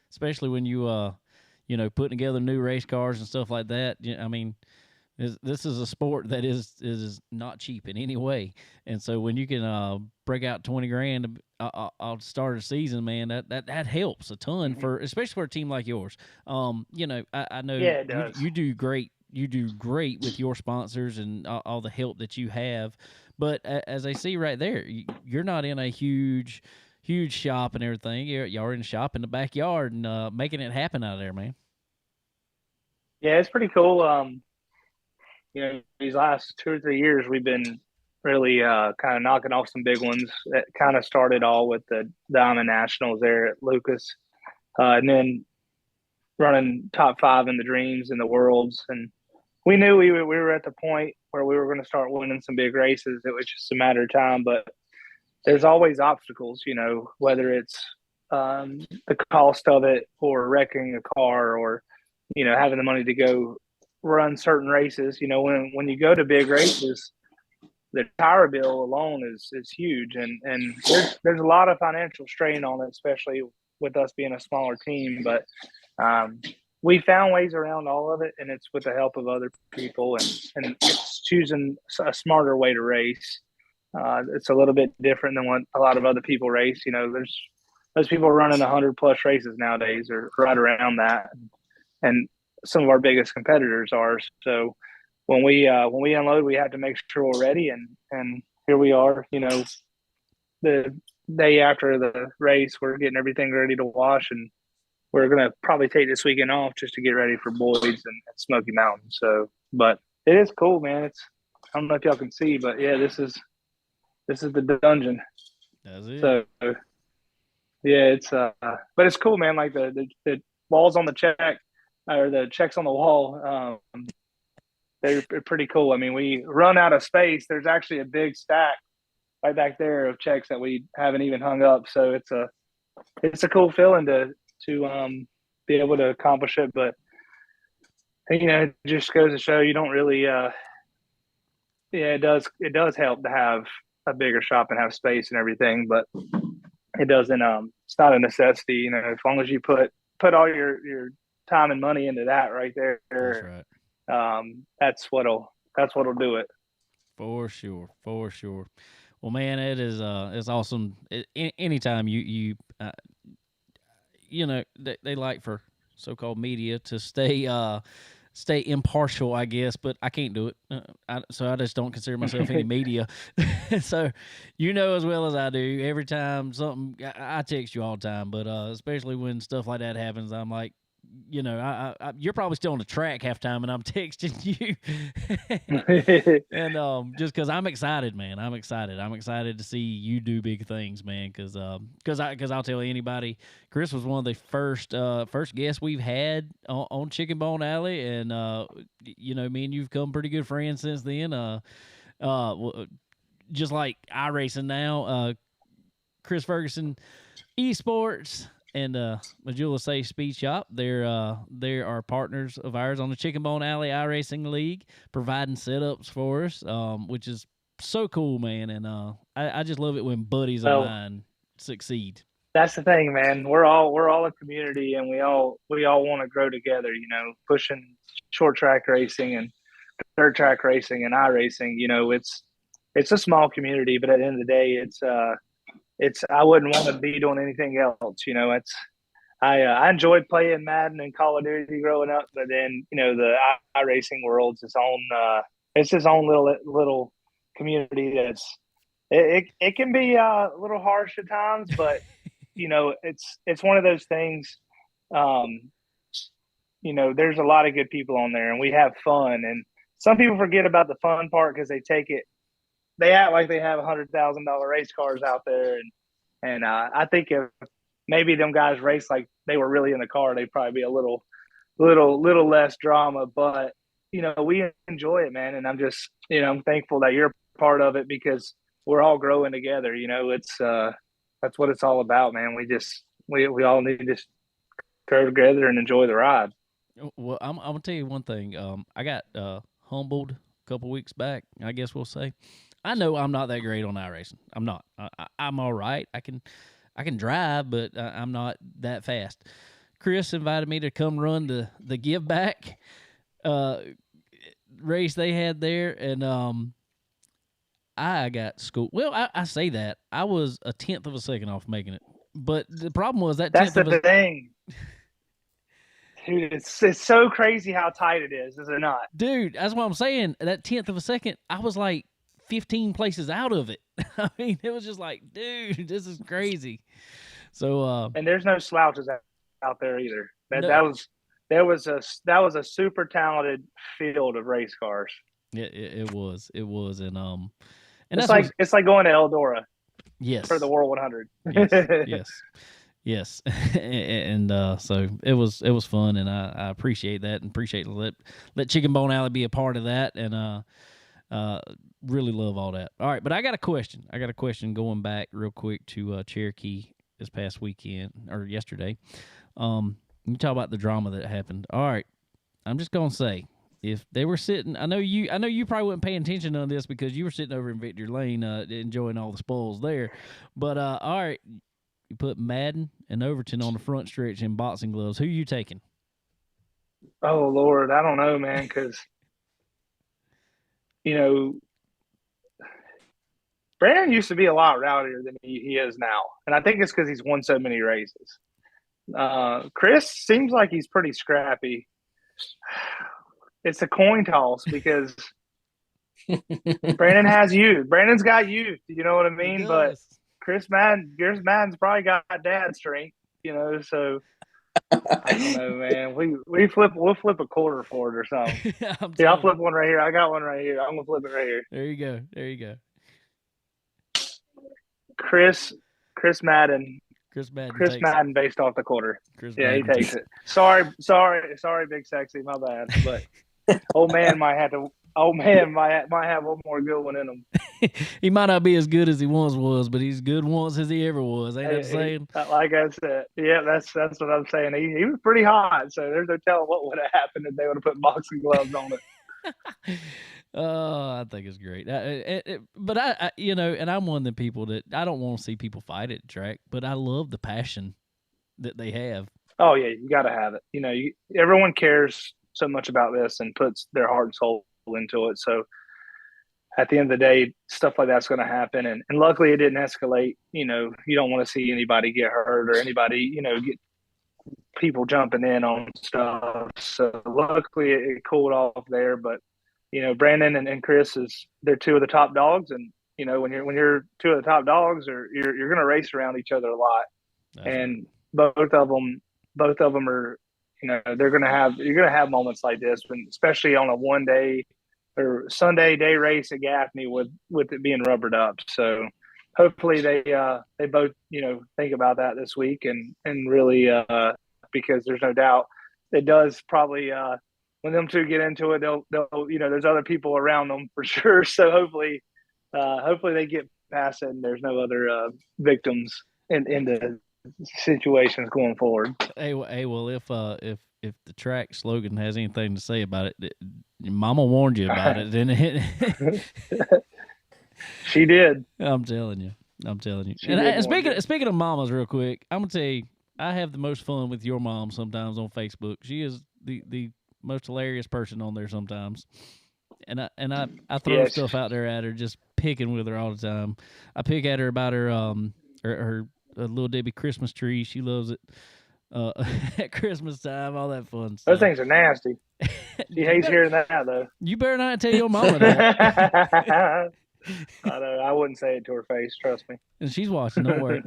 Speaker 1: especially when you putting together new race cars and stuff like that. I mean, This is a sport that is not cheap in any way, and so when you can break out 20 grand I'll start a season, man, that helps a ton for especially for a team like yours. I know
Speaker 5: Yeah, it does.
Speaker 1: you do great. You do great with your sponsors and all the help that you have, but as I see right there, you're not in a huge shop and everything. Y'all are in a shop in the backyard and making it happen out there, man.
Speaker 5: Yeah, it's pretty cool. These last 2 or 3 years, we've been really kind of knocking off some big ones. It kind of started all with the Diamond Nationals there at Lucas, and then running top five in the Dreams and the Worlds. And we knew we were at the point where we were going to start winning some big races. It was just a matter of time. But there's always obstacles, whether it's the cost of it or wrecking a car or, having the money to go run certain races. When you go to big races, the tire bill alone is huge, and there's a lot of financial strain on it, especially with us being a smaller team. But we found ways around all of it, and it's with the help of other people, and it's choosing a smarter way to race. It's a little bit different than what a lot of other people race. There's people running 100+ races nowadays, or right around that, and some of our biggest competitors are. So when we unload, we have to make sure we're ready, and here we are. The day after the race, we're getting everything ready to wash, and we're gonna probably take this weekend off just to get ready for Boyd's and Smoky Mountain. So, but it is cool, man. I don't know if y'all can see, but yeah, this is the dungeon.
Speaker 1: That's it.
Speaker 5: So yeah, it's but it's cool, man. Like the walls on the check or the checks on the wall, they're pretty cool. I mean, we run out of space. There's actually a big stack right back there of checks that we haven't even hung up. So it's a cool feeling to be able to accomplish it. But it just goes to show you don't really it does help to have a bigger shop and have space and everything, but it doesn't it's not a necessity. As long as you put all your time and money into that right there,
Speaker 1: That's right.
Speaker 5: That's what'll do it.
Speaker 1: For sure. Well, man, it's awesome. Anytime they like for so-called media to stay impartial, I guess, but I can't do it. So I just don't consider myself any media. So as well as I do, every time something, I text you all the time, but especially when stuff like that happens, I'm like, you're probably still on the track half time, and I'm texting you, and just because I'm excited, man. I'm excited to see you do big things, man. Because I'll tell anybody, Chris was one of the first guests we've had on Chicken Bone Alley, and me and you've become pretty good friends since then. Just like iRacing now, Chris Ferguson Esports and Missoula Safe Speed Shop. They are partners of ours on the Chicken Bone Alley iRacing League, providing setups for us, which is so cool, man. And I just love it when buddies of mine succeed.
Speaker 5: That's the thing, man. We're all a community, and we all want to grow together. Pushing short track racing and dirt track racing and iRacing. It's a small community, but at the end of the day, I wouldn't want to be doing anything else. I enjoyed playing Madden and Call of Duty growing up, but then the iRacing world's its own little community it can be a little harsh at times, but it's one of those things. There's a lot of good people on there, and we have fun. And some people forget about the fun part because they act like they have $100,000 race cars out there, and I think if maybe them guys race like they were really in the car, they'd probably be a little less drama. But we enjoy it, man, and I'm just I'm thankful that you're part of it because we're all growing together. It's that's what it's all about, man. We all need to just grow together and enjoy the ride.
Speaker 1: Well, I'm gonna tell you one thing. I got humbled a couple weeks back, I guess we'll say. I know I'm not that great on iRacing. I'm not. I'm all right. I can drive, but I'm not that fast. Chris invited me to come run the give back. race they had there, and I got school. Well, I say that I was a 1/10 of a second off making it, but the problem was that
Speaker 5: That's
Speaker 1: 10th
Speaker 5: the
Speaker 1: of a
Speaker 5: thing. Dude, it's so crazy how tight it is it not?
Speaker 1: dude. That's what I'm saying. That 10th of a second, I was like 15 places out of it. I mean, it was just like, dude, this is crazy. So,
Speaker 5: And there's no slouches out there either.
Speaker 1: No.
Speaker 5: That was a super talented field of race cars.
Speaker 1: It was, and
Speaker 5: It's like going to Eldora
Speaker 1: yes,
Speaker 5: for the World 100.
Speaker 1: yes, and so it was fun, and I appreciate that, and appreciate let Chicken Bone Alley be a part of that, and really love all that. All right, but I got a question. Going back real quick to Cherokee this past weekend or yesterday. You talk about the drama that happened. All right, I'm just gonna say, if they were sitting, I know you probably wasn't paying attention on this because you were sitting over in Victory Lane enjoying all the spoils there. But all right, you put Madden and Overton on the front stretch in boxing gloves. Who you taking?
Speaker 5: Oh Lord, I don't know, man, because Brandon used to be a lot rowdier than he is now, and I think it's because he's won so many races. Chris seems like he's pretty scrappy. It's a coin toss because Brandon has youth. Brandon's got youth, you know what I mean? But Chris Madden's probably got dad strength, so I don't know, man. We'll flip a quarter for it or something. I'll flip one right here. I got one right here. I'm gonna flip it right here.
Speaker 1: There you go.
Speaker 5: Chris Madden.
Speaker 1: Chris
Speaker 5: Madden based off the quarter.
Speaker 1: He
Speaker 5: takes it. Sorry, Big Sexy, my bad. But old man might have one more good one in him.
Speaker 1: He might not be as good as he once was, but he's good once as he ever was. Ain't that saying?
Speaker 5: Like I said, yeah, that's what I'm saying. He was pretty hot, so there's no telling what would have happened if they would have put boxing gloves on it.
Speaker 1: Oh, I think it's great. But I and I'm one of the people that I don't want to see people fight at the track, but I love the passion that they have.
Speaker 5: Oh yeah, you got to have it. Everyone cares so much about this and puts their heart and soul into it. So at the end of the day, stuff like that's going to happen. And luckily it didn't escalate. You don't want to see anybody get hurt or anybody, get people jumping in on stuff. So luckily it cooled off there. But, Brandon and Chris they're two of the top dogs. And, when you're two of the top dogs, or you're going to race around each other a lot.
Speaker 1: That's
Speaker 5: and right. both of them are, you're going to have moments like this, especially on a 1 day or Sunday day race at Gaffney with it being rubbered up. So hopefully they both, think about that this week and really, because there's no doubt it does probably, when them two get into it, they'll, there's other people around them for sure. So hopefully they get past it and there's no other, victims in the situations going forward.
Speaker 1: Hey, well, if the track slogan has anything to say about it, Mama warned you about it, didn't it?
Speaker 5: She did.
Speaker 1: I'm telling you. And speaking of mamas, real quick, I'm gonna tell you, I have the most fun with your mom sometimes on Facebook. She is the most hilarious person on there sometimes. And I throw stuff out there at her, just picking with her all the time. I pick at her about her Little Debbie Christmas tree. She loves it. At Christmas time, all that fun stuff.
Speaker 5: Those things are nasty. She hates hearing that, though.
Speaker 1: You better not tell your mama that.
Speaker 5: I know. I wouldn't say it to her face. Trust me.
Speaker 1: And she's watching. Don't worry.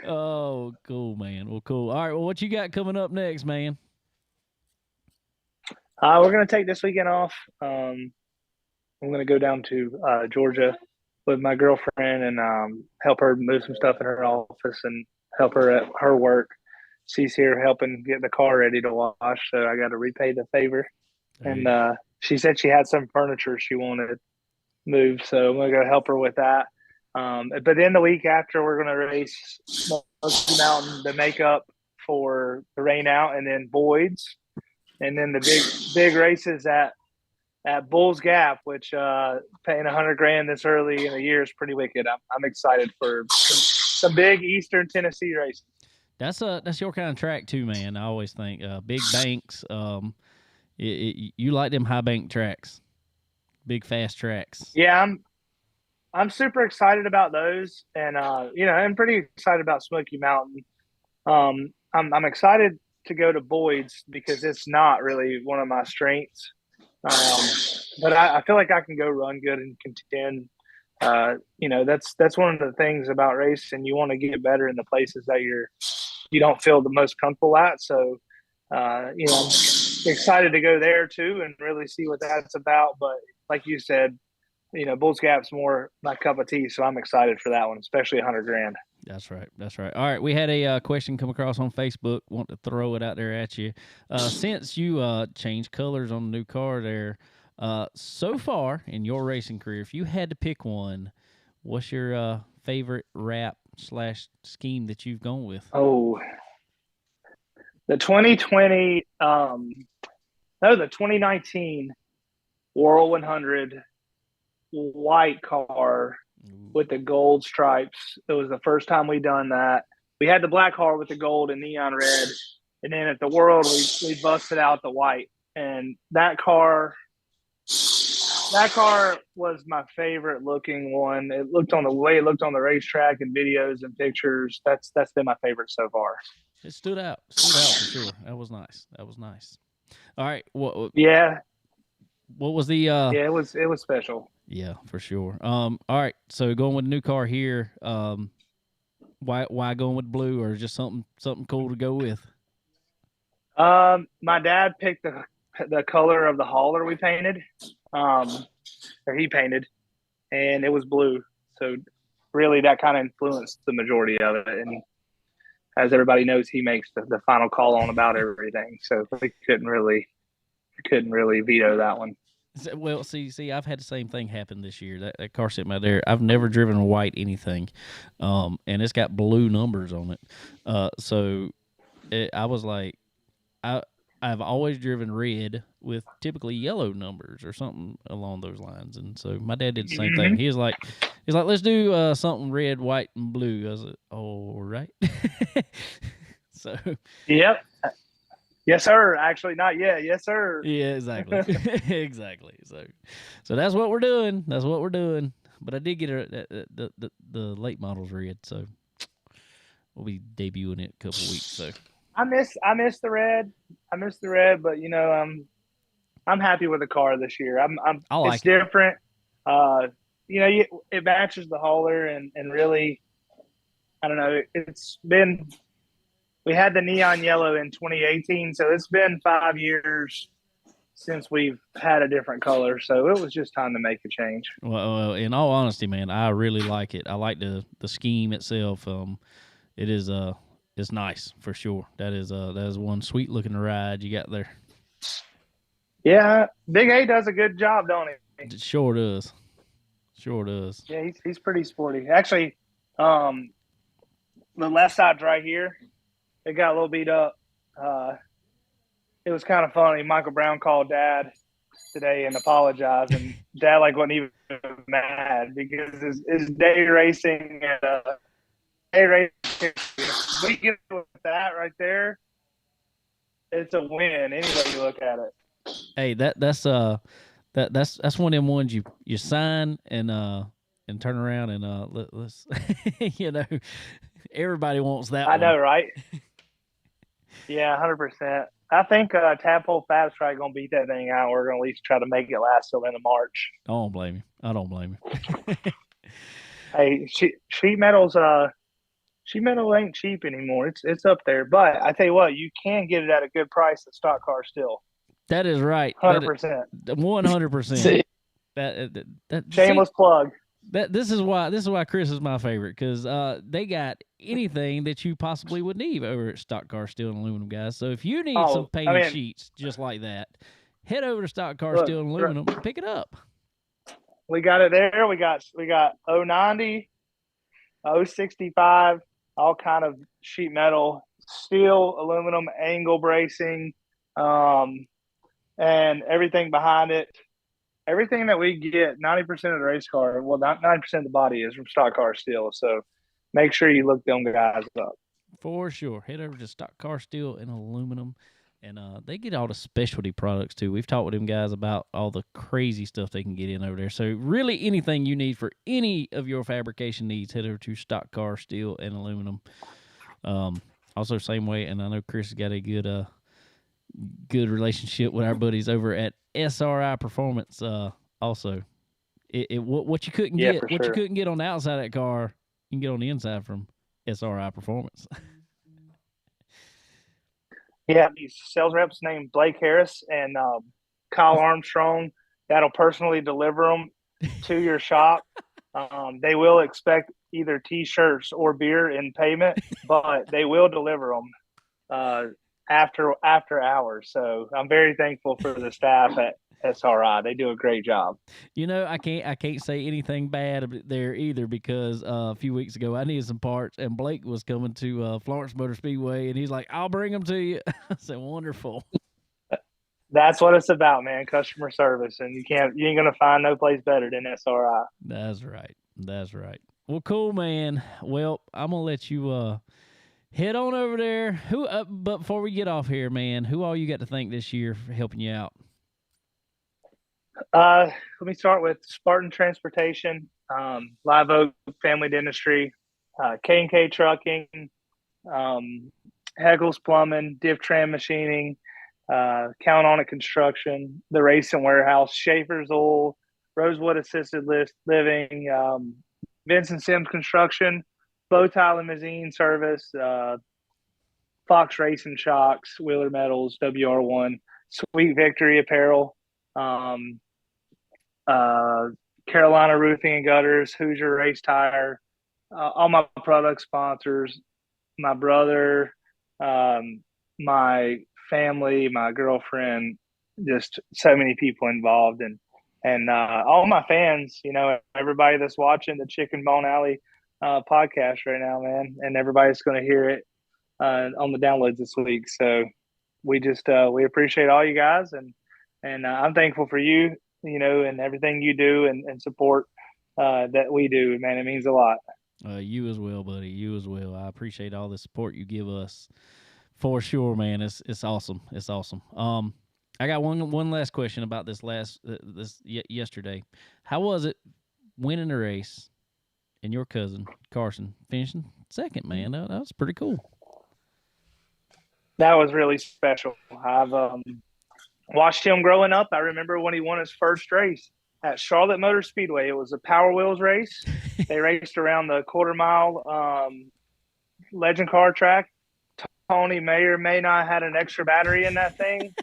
Speaker 1: Oh, cool, man. Well, cool. All right. Well, what you got coming up next, man?
Speaker 5: We're going to take this weekend off. I'm going to go down to Georgia with my girlfriend and help her move some stuff in her office and help her at her work. She's here helping get the car ready to wash, so I got to repay the favor. And she said she had some furniture she wanted moved, so I'm going to go help her with that. But then the week after, we're going to race Smoky Mountain, the makeup for the rain out, and then Boyd's, and then the big races at Bulls Gap, which paying $100,000 this early in the year is pretty wicked. I'm excited for some big Eastern Tennessee races.
Speaker 1: That's your kind of track too, man. I always think big banks. You like them high bank tracks, big fast tracks.
Speaker 5: Yeah, I'm super excited about those, and I'm pretty excited about Smoky Mountain. I'm excited to go to Boyd's because it's not really one of my strengths, but I feel like I can go run good and contend. That's one of the things about racing. You want to get better in the places that you don't feel the most comfortable at. So, I'm excited to go there too and really see what that's about. But like you said, Bulls Gap's more my cup of tea, so I'm excited for that one, especially $100,000.
Speaker 1: That's right. All right, we had a question come across on Facebook. Want to throw it out there at you. Since you changed colors on the new car there, so far in your racing career, if you had to pick one, what's your favorite wrap / scheme that you've gone with?
Speaker 5: Oh, the 2019 World 100 white car with the gold stripes. It was the first time we done that. We had the black car with the gold and neon red, and then at the World we busted out the white. And that car was my favorite looking one. It looked on the racetrack and videos and pictures. That's been my favorite so far.
Speaker 1: It stood out for sure. That was nice. All right.
Speaker 5: Yeah.
Speaker 1: What was the?
Speaker 5: Yeah, it was special.
Speaker 1: Yeah, for sure. All right. So going with the new car here. Why going with blue, or just something cool to go with?
Speaker 5: My dad picked the color of the hauler we painted, or he painted, and it was blue. So really, that kind of influenced the majority of it. And as everybody knows, he makes the final call on about everything. So we couldn't really veto that one.
Speaker 1: Well, see, I've had the same thing happen this year. That car sitting out there, I've never driven a white anything, and it's got blue numbers on it. I was like, I've always driven red with typically yellow numbers or something along those lines, and so my dad did the same thing. He's like, let's do something red, white, and blue. I was like, all right. So.
Speaker 5: Yep. Yes, sir. Actually, not yet. Yes, sir.
Speaker 1: Yeah, exactly. Exactly. So that's what we're doing. But I did get the late models red, so we'll be debuting it in a couple weeks. So
Speaker 5: I miss the red. But I'm happy with the car this year.
Speaker 1: I like
Speaker 5: it's different. It matches the hauler and really, I don't know. It's been. We had the neon yellow in 2018, so it's been 5 years since we've had a different color. So it was just time to make a change.
Speaker 1: Well, in all honesty, man, I really like it. I like the scheme itself. It is it's nice for sure. That is one sweet looking ride you got there.
Speaker 5: Yeah, Big A does a good job, don't he?
Speaker 1: It sure does.
Speaker 5: Yeah, he's pretty sporty. Actually, the left side's right here. It got a little beat up. It was kind of funny. Michael Brown called Dad today and apologized, and Dad wasn't even mad because his day racing and we get with that right there. It's a win any way you look at it.
Speaker 1: Hey, that's one of them ones you sign and turn around and let's everybody wants that one.
Speaker 5: I know, right? Yeah, 100%. I think Tadpole Fab's probably going to beat that thing out. We're going to at least try to make it last till the end of March.
Speaker 1: I don't blame you.
Speaker 5: Hey, sheet metal ain't cheap anymore. It's up there. But I tell you what, you can get it at a good price at Stock Car still.
Speaker 1: That is right.
Speaker 5: 100%.
Speaker 1: 100%. That
Speaker 5: shameless plug.
Speaker 1: This is why Chris is my favorite, because they got anything that you possibly would need over at Stock Car Steel and Aluminum, guys. So if you need some painted sheets just like that, head over to Stock Car Steel and Aluminum and pick it up.
Speaker 5: We got it there. We got 090, 065, all kind of sheet metal, steel, aluminum, angle bracing, and everything behind it. Everything that we get, 90% of the race car, well, not 90% of the body is from Stock Car Steel. So make sure you look them guys up.
Speaker 1: For sure. Head over to Stock Car Steel and Aluminum. And they get all the specialty products, too. We've talked with them guys about all the crazy stuff they can get in over there. So, really, anything you need for any of your fabrication needs, head over to Stock Car Steel and Aluminum. Also, same way, and I know Chris has got a good relationship with our buddies over at SRI Performance. Also, what you couldn't get, what you couldn't get on the outside of that car, you can get on the inside from SRI Performance.
Speaker 5: Yeah, these sales reps named Blake Harris and Kyle Armstrong that'll personally deliver them to your shop. They will expect either T-shirts or beer in payment, but they will deliver them after hours. So I'm very thankful for the staff at SRI. They do a great job.
Speaker 1: You know, I can't say anything bad there either, because a few weeks ago I needed some parts and Blake was coming to Florence Motor Speedway and he's like, "I'll bring them to you." I said, "Wonderful."
Speaker 5: That's what it's about, man. Customer service, and you ain't gonna find no place better than SRI.
Speaker 1: That's right. Well, cool, man. Well, I'm gonna let you head on over there. But before we get off here, man, who all you got to thank this year for helping you out?
Speaker 5: Let me start with Spartan Transportation, Live Oak Family Dentistry, K&K Trucking, Hegel's Plumbing, Diff Tram Machining, Count On It Construction, The Racing Warehouse, Schaefer's Oil, Rosewood Assisted Living, Vincent Sims Construction, Bowtie Limousine Service, Fox Racing Shocks, Wheeler Metals, WR1, Sweet Victory Apparel, Carolina Roofing and Gutters, Hoosier Race Tire, all my product sponsors, my brother, my family, my girlfriend, just so many people involved, and all my fans, you know, everybody that's watching the Chicken Bone Alley podcast right now, man, and everybody's going to hear it on the downloads this week. So we just we appreciate all you guys, and I'm thankful for you, you know, and everything you do and support that we do, man. It means a lot.
Speaker 1: You as well, buddy. You as well. I appreciate all the support you give us, for sure, man. It's awesome. It's awesome. I got one last question about this yesterday. How was it winning the race and your cousin Carson finishing second, man? That was pretty cool.
Speaker 5: That was really special. I've watched him growing up. I remember when he won his first race at Charlotte Motor Speedway. It was a Power Wheels race. They raced around the quarter-mile legend car track. Tony may or may not had an extra battery in that thing.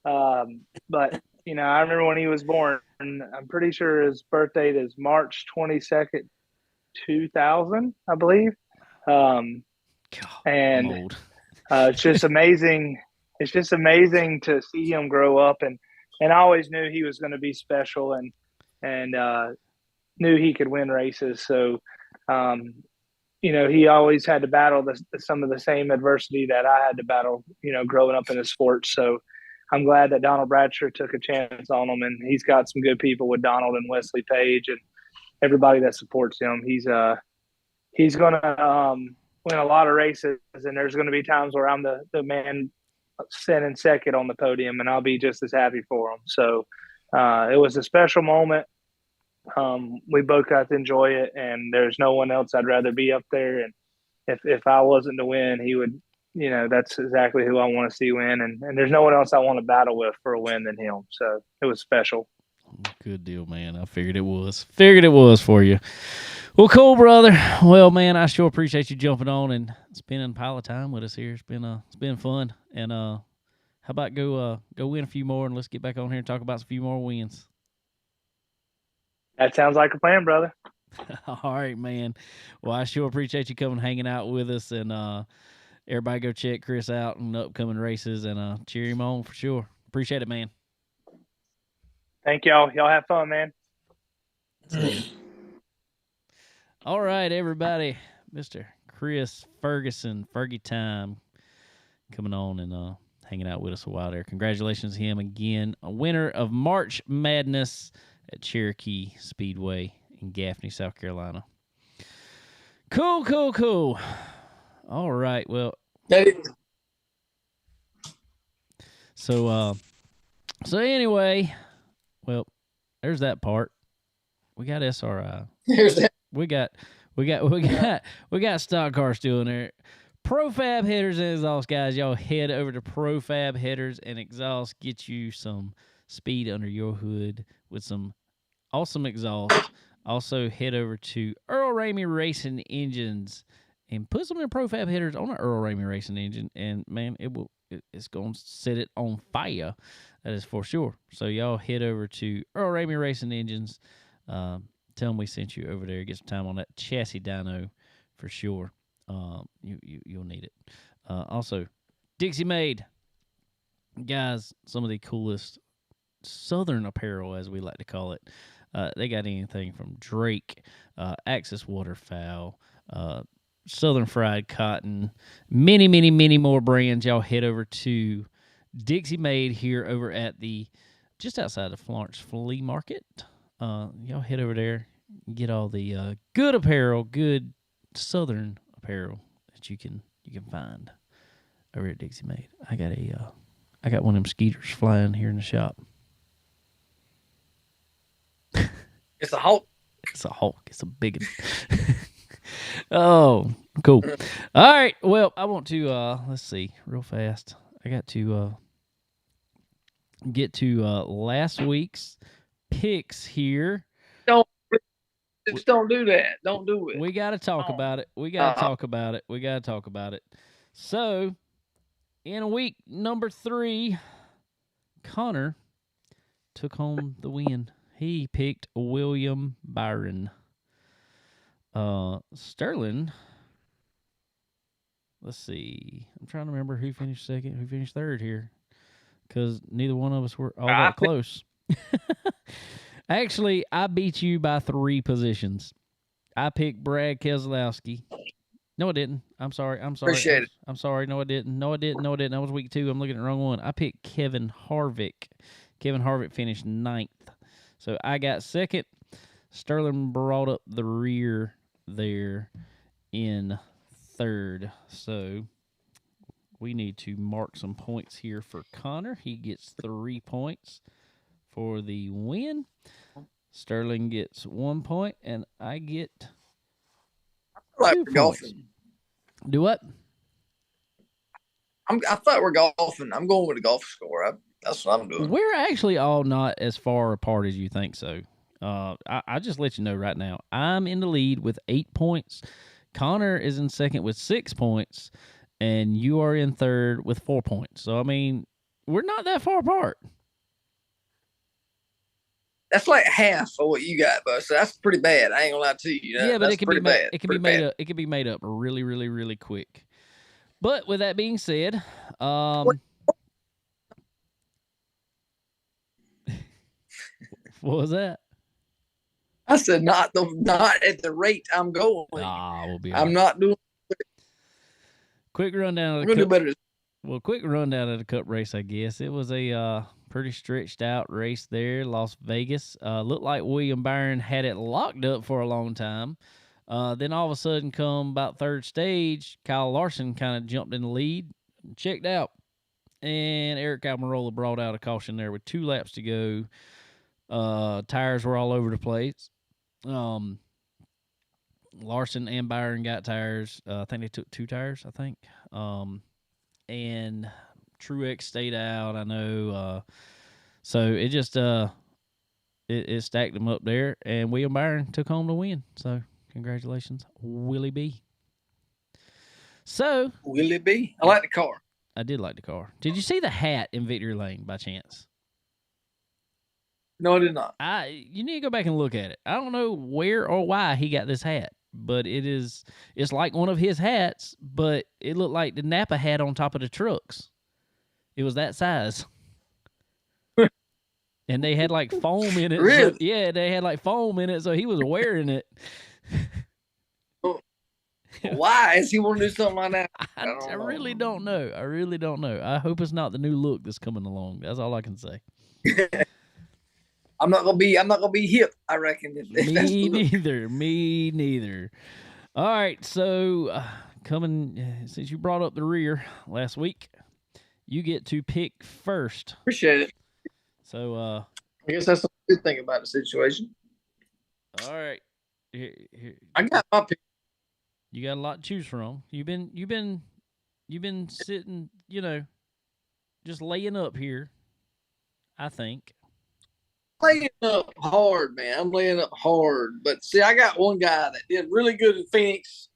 Speaker 5: But, you know, I remember when he was born. I'm pretty sure his birthday is March 22nd, 2000, I believe. And it's just amazing. It's just amazing to see him grow up, and I always knew he was going to be special, and knew he could win races. So, you know, he always had to battle some of the same adversity that I had to battle, you know, growing up in the sport. So I'm glad that Donald Bradshaw took a chance on him, and he's got some good people with Donald and Wesley Page and everybody that supports him. He's going to win a lot of races, and there's going to be times where I'm the man sitting second on the podium, and I'll be just as happy for him. So it was a special moment. We both got to enjoy it, and there's no one else I'd rather be up there. And if I wasn't to win, he would, you know, that's exactly who I want to see win. And there's no one else I want to battle with for a win than him. So it was special.
Speaker 1: Good deal, man. I figured it was. For you. Well, cool, brother. Well, man, I sure appreciate you jumping on and spending a pile of time with us here. It's been fun. And how about go win a few more, and let's get back on here and talk about a few more wins.
Speaker 5: That sounds like a plan, brother.
Speaker 1: All right, man. Well, I sure appreciate you coming hanging out with us, and everybody go check Chris out in the upcoming races and cheer him on for sure. Appreciate it, man.
Speaker 5: Thank y'all. Y'all have fun, man.
Speaker 1: All right, everybody. Mr. Chris Ferguson, Fergie Time, coming on and hanging out with us a while there. Congratulations to him again. A winner of March Madness at Cherokee Speedway in Gaffney, South Carolina. Cool. All right. Well,
Speaker 2: That is,
Speaker 1: so anyway, well, there's that part. We got SRI.
Speaker 2: there's that.
Speaker 1: We got stock car still in there. Profab headers and exhaust, guys. Y'all head over to Profab headers and exhaust. Get you some speed under your hood with some awesome exhaust. Also head over to Earl Ramey Racing Engines and put some of the Profab headers on an Earl Ramey Racing engine, and man, it's gonna set it on fire. That is for sure. So y'all head over to Earl Ramey Racing Engines. Tell them we sent you over there. Get some time on that chassis dyno for sure. You'll need it. Also, Dixie Made, guys, some of the coolest Southern apparel, as we like to call it. They got anything from Drake, Axis Waterfowl, Southern Fried Cotton, many, many, many more brands. Y'all head over to Dixie Made here over at just outside of Florence Flea Market. Y'all head over there, get all the good apparel, good Southern apparel that you can find over at Dixie Made. I got one of them skeeters flying here in the shop.
Speaker 2: It's a Hulk.
Speaker 1: It's a Hulk. It's a big one. Oh, cool. All right. Well, I want to let's see real fast. I got to get to last week's picks here.
Speaker 2: Just don't do that. Don't do it.
Speaker 1: We got to talk about it. We got to talk about it. We got to talk about it. So, in week number 3, Connor took home the win. He picked William Byron. Sterling, let's see. I'm trying to remember who finished second, who finished third here, because neither one of us were all that close. Actually, I beat you by 3 positions. I picked Brad Keselowski. No, I didn't. I'm sorry.
Speaker 2: Appreciate it.
Speaker 1: I'm sorry. No, I didn't. That was week 2. I'm looking at the wrong one. I picked Kevin Harvick. Kevin Harvick finished 9th. So I got second. Sterling brought up the rear there in third. So we need to mark some points here for Connor. He gets 3 points for the win. Sterling gets 1 point, and I get 2 points.
Speaker 2: Golfing.
Speaker 1: Do what?
Speaker 2: I thought we're golfing. I'm going with a golf score. That's what I'm doing.
Speaker 1: We're actually all not as far apart as you think so. I just let you know right now. I'm in the lead with 8 points. Connor is in second with 6 points, and you are in third with 4 points. So, I mean, we're not that far apart.
Speaker 2: That's like half of what you got, bud. So that's pretty bad. I ain't gonna lie to you.
Speaker 1: Yeah, but
Speaker 2: that's
Speaker 1: it can
Speaker 2: pretty
Speaker 1: be made.
Speaker 2: bad.
Speaker 1: It can be made up. It can be made up really, really, really quick. But with that being said, what was that?
Speaker 2: I said not at the rate I'm going.
Speaker 1: We'll be.
Speaker 2: I'm not doing.
Speaker 1: Quick rundown of
Speaker 2: I'm
Speaker 1: the
Speaker 2: gonna do
Speaker 1: cup.
Speaker 2: better.
Speaker 1: Well, quick rundown of the Cup race, I guess. It was a pretty stretched out race there, Las Vegas. Looked like William Byron had it locked up for a long time. Then all of a sudden, come about third stage, Kyle Larson kind of jumped in the lead, checked out, and Eric Almirola brought out a caution there with 2 laps to go. Tires were all over the place. Larson and Byron got tires. I think they took 2 tires, I think. And Truex stayed out, I know. So it just it stacked them up there, and William Byron took home the win. So congratulations, Willie B. So
Speaker 2: Willie B. I like the car.
Speaker 1: I did like the car. Did you see the hat in Victory Lane by chance?
Speaker 2: No, I did not.
Speaker 1: You need to go back and look at it. I don't know where or why he got this hat, but it's like one of his hats, but it looked like the Napa hat on top of the trucks. It was that size. And they had like foam in it.
Speaker 2: Really?
Speaker 1: So, yeah, they had like foam in it, so he was wearing it.
Speaker 2: Why is he want to do something like that?
Speaker 1: I really don't know. I really don't know. I hope it's not the new look that's coming along. That's all I can say.
Speaker 2: I'm not gonna be hip. I reckon.
Speaker 1: Me neither. All right, so since you brought up the rear last week, you get to pick first.
Speaker 2: Appreciate it.
Speaker 1: So,
Speaker 2: I guess that's a good thing about the situation.
Speaker 1: all right. Here,
Speaker 2: I got my pick.
Speaker 1: you got a lot to choose from. You've been sitting, just laying up here, I think.
Speaker 2: Laying up hard, man. I'm laying up hard. But see, I got one guy that did really good in Phoenix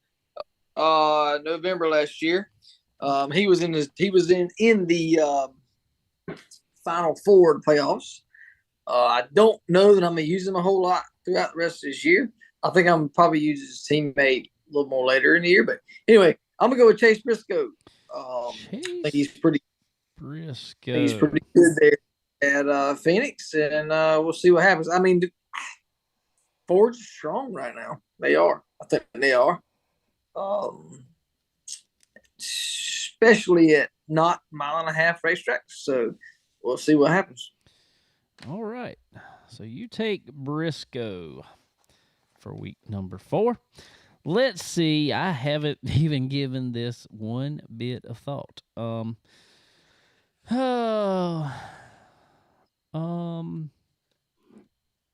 Speaker 2: November last year. He was in the Final Four playoffs. I don't know that I'm gonna use him a whole lot throughout the rest of this year. I think I'm probably use his teammate a little more later in the year. But anyway, I'm gonna go with Chase Briscoe. I think he's pretty
Speaker 1: Briscoe.
Speaker 2: He's pretty good there at Phoenix, and we'll see what happens. I mean, Ford's strong right now. They are. I think they are. Especially at not 1.5 racetracks. So we'll see what happens.
Speaker 1: All right. So you take Briscoe for week number 4. Let's see. I haven't even given this one bit of thought.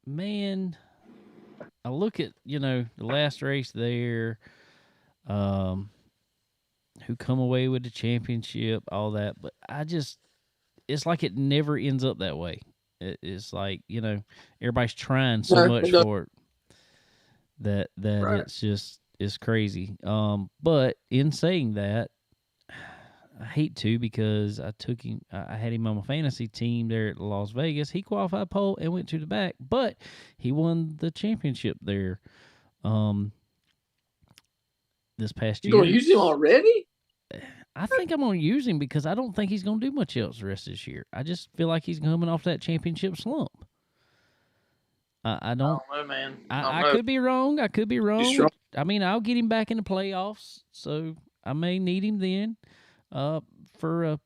Speaker 1: Man, I look at, the last race there, who come away with the championship, all that, but it's like it never ends up that way. It's like, everybody's trying so much for it that
Speaker 2: Right.
Speaker 1: it's crazy. But in saying that, I hate to, because I had him on my fantasy team there at Las Vegas. He qualified pole and went to the back, but he won the championship there this past year.
Speaker 2: You gonna use him already?
Speaker 1: I think I'm going to use him because I don't think he's going to do much else the rest of this year. I just feel like he's coming off that championship slump. I don't
Speaker 2: know, man.
Speaker 1: I could be wrong. I could be wrong.
Speaker 2: Sure.
Speaker 1: I mean, I'll get him back in the playoffs, so I may need him then for a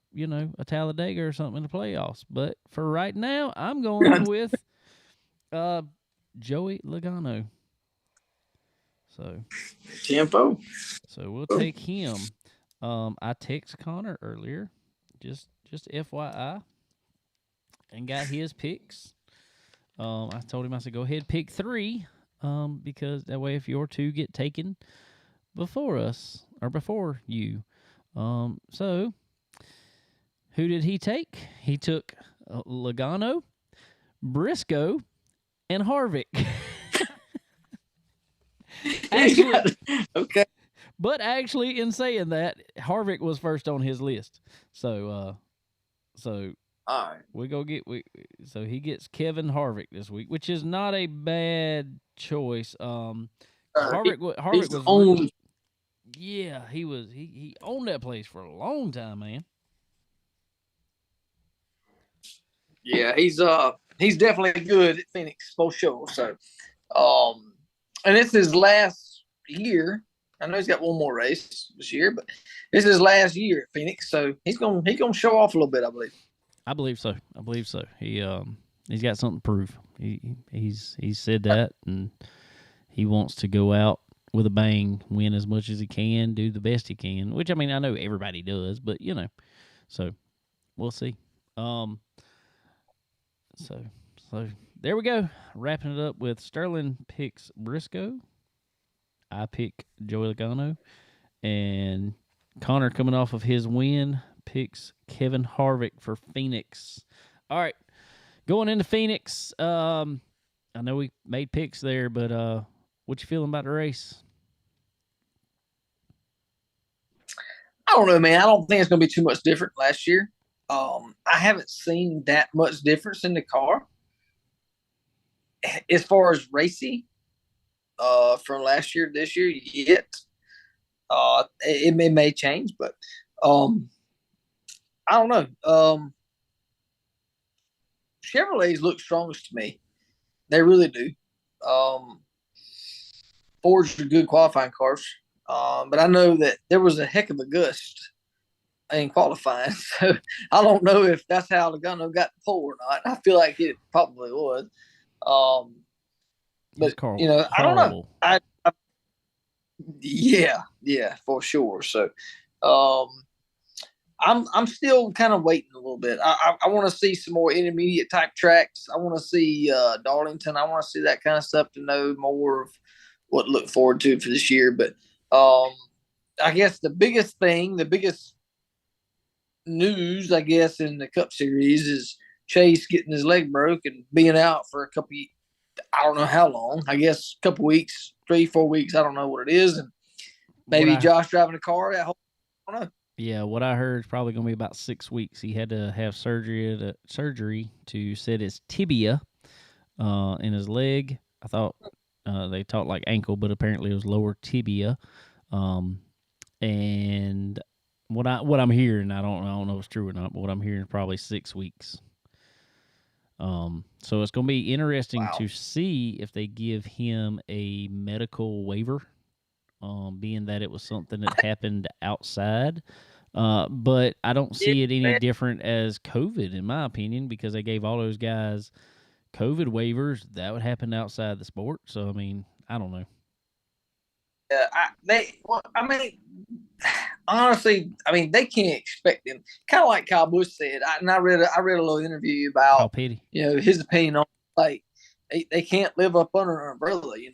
Speaker 1: Talladega or something in the playoffs. But for right now, I'm going with Joey Logano. So
Speaker 2: Tempo.
Speaker 1: So we'll take him. I texted Connor earlier, just FYI, and got his picks. I told him, I said, go ahead, pick 3, because that way if your 2 get taken before us or before you. So who did he take? He took Logano, Briscoe, and Harvick. Actually,
Speaker 2: okay.
Speaker 1: But actually, in saying that, Harvick was first on his list. So
Speaker 2: All right.
Speaker 1: So he gets Kevin Harvick this week, which is not a bad choice. Harvick was
Speaker 2: owned.
Speaker 1: Yeah, he owned that place for a long time, man.
Speaker 2: Yeah, he's definitely good at Phoenix for sure. So, and it's his last year. I know he's got one more race this year, but this is his last year at Phoenix, so he's gonna show off a little bit, I believe.
Speaker 1: I believe so. He's got something to prove. He's said that, and he wants to go out with a bang, win as much as he can, do the best he can. Which, I mean, I know everybody does, but so we'll see. So there we go. Wrapping it up with Sterling picks Briscoe. I pick Joey Logano, and Connor, coming off of his win, picks Kevin Harvick for Phoenix. All right, going into Phoenix. I know we made picks there, but what you feeling about the race?
Speaker 2: I don't know, man. I don't think it's going to be too much different last year. I haven't seen that much difference in the car as far as racing from last year to this year yet. It may change, but I don't know. Chevrolets look strongest to me. They really do. Fords are good qualifying cars. But I know that there was a heck of a gust in qualifying. So I don't know if that's how Logano got the pole or not. I feel like it probably was.
Speaker 1: His
Speaker 2: But,
Speaker 1: car
Speaker 2: I don't know.
Speaker 1: horrible.
Speaker 2: Yeah, for sure. So, um, I'm still kind of waiting a little bit. I want to see some more intermediate type tracks. I want to see Darlington. I want to see that kind of stuff to know more of what to look forward to for this year. But um, I guess the biggest thing, the biggest news, I guess, in the Cup Series is Chase getting his leg broke and being out for a couple. I don't know how long. I guess a couple weeks, 3-4 weeks. I don't know what it is, and maybe Josh driving the car. I don't know.
Speaker 1: Yeah, what I heard is probably going to be about 6 weeks. He had to have surgery to set his tibia in his leg. I thought they talked like ankle, but apparently it was lower tibia. And what I'm hearing, I don't know if it's true or not, but what I'm hearing is probably 6 weeks. So it's going to be interesting to see if they give him a medical waiver, being that it was something that happened outside. But I don't see it any different as COVID, in my opinion, because they gave all those guys COVID waivers. That would happen outside the sport. So, I mean, I don't know.
Speaker 2: Honestly, they can't expect them. Kind of like Kyle Busch said. I read a little interview about his opinion on like they can't live up under an umbrella. They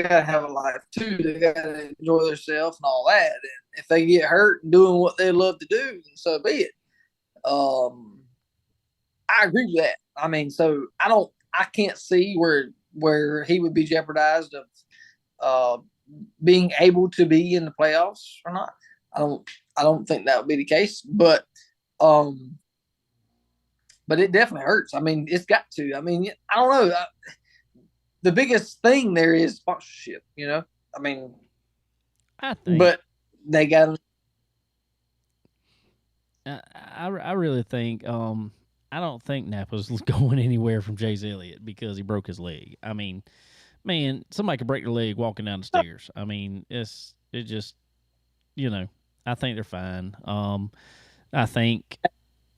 Speaker 2: gotta have a life too. They gotta enjoy themselves and all that. And if they get hurt and doing what they love to do, then so be it. I agree with that. So I can't see where he would be jeopardized of being able to be in the playoffs or not. I don't think that would be the case, but it definitely hurts. It's got to. I don't know. The biggest thing there is sponsorship.
Speaker 1: I think,
Speaker 2: but they got.
Speaker 1: I really think. I don't think Napa's going anywhere from Chase Elliott because he broke his leg. Man, somebody could break their leg walking down the stairs. It just, I think they're fine. I think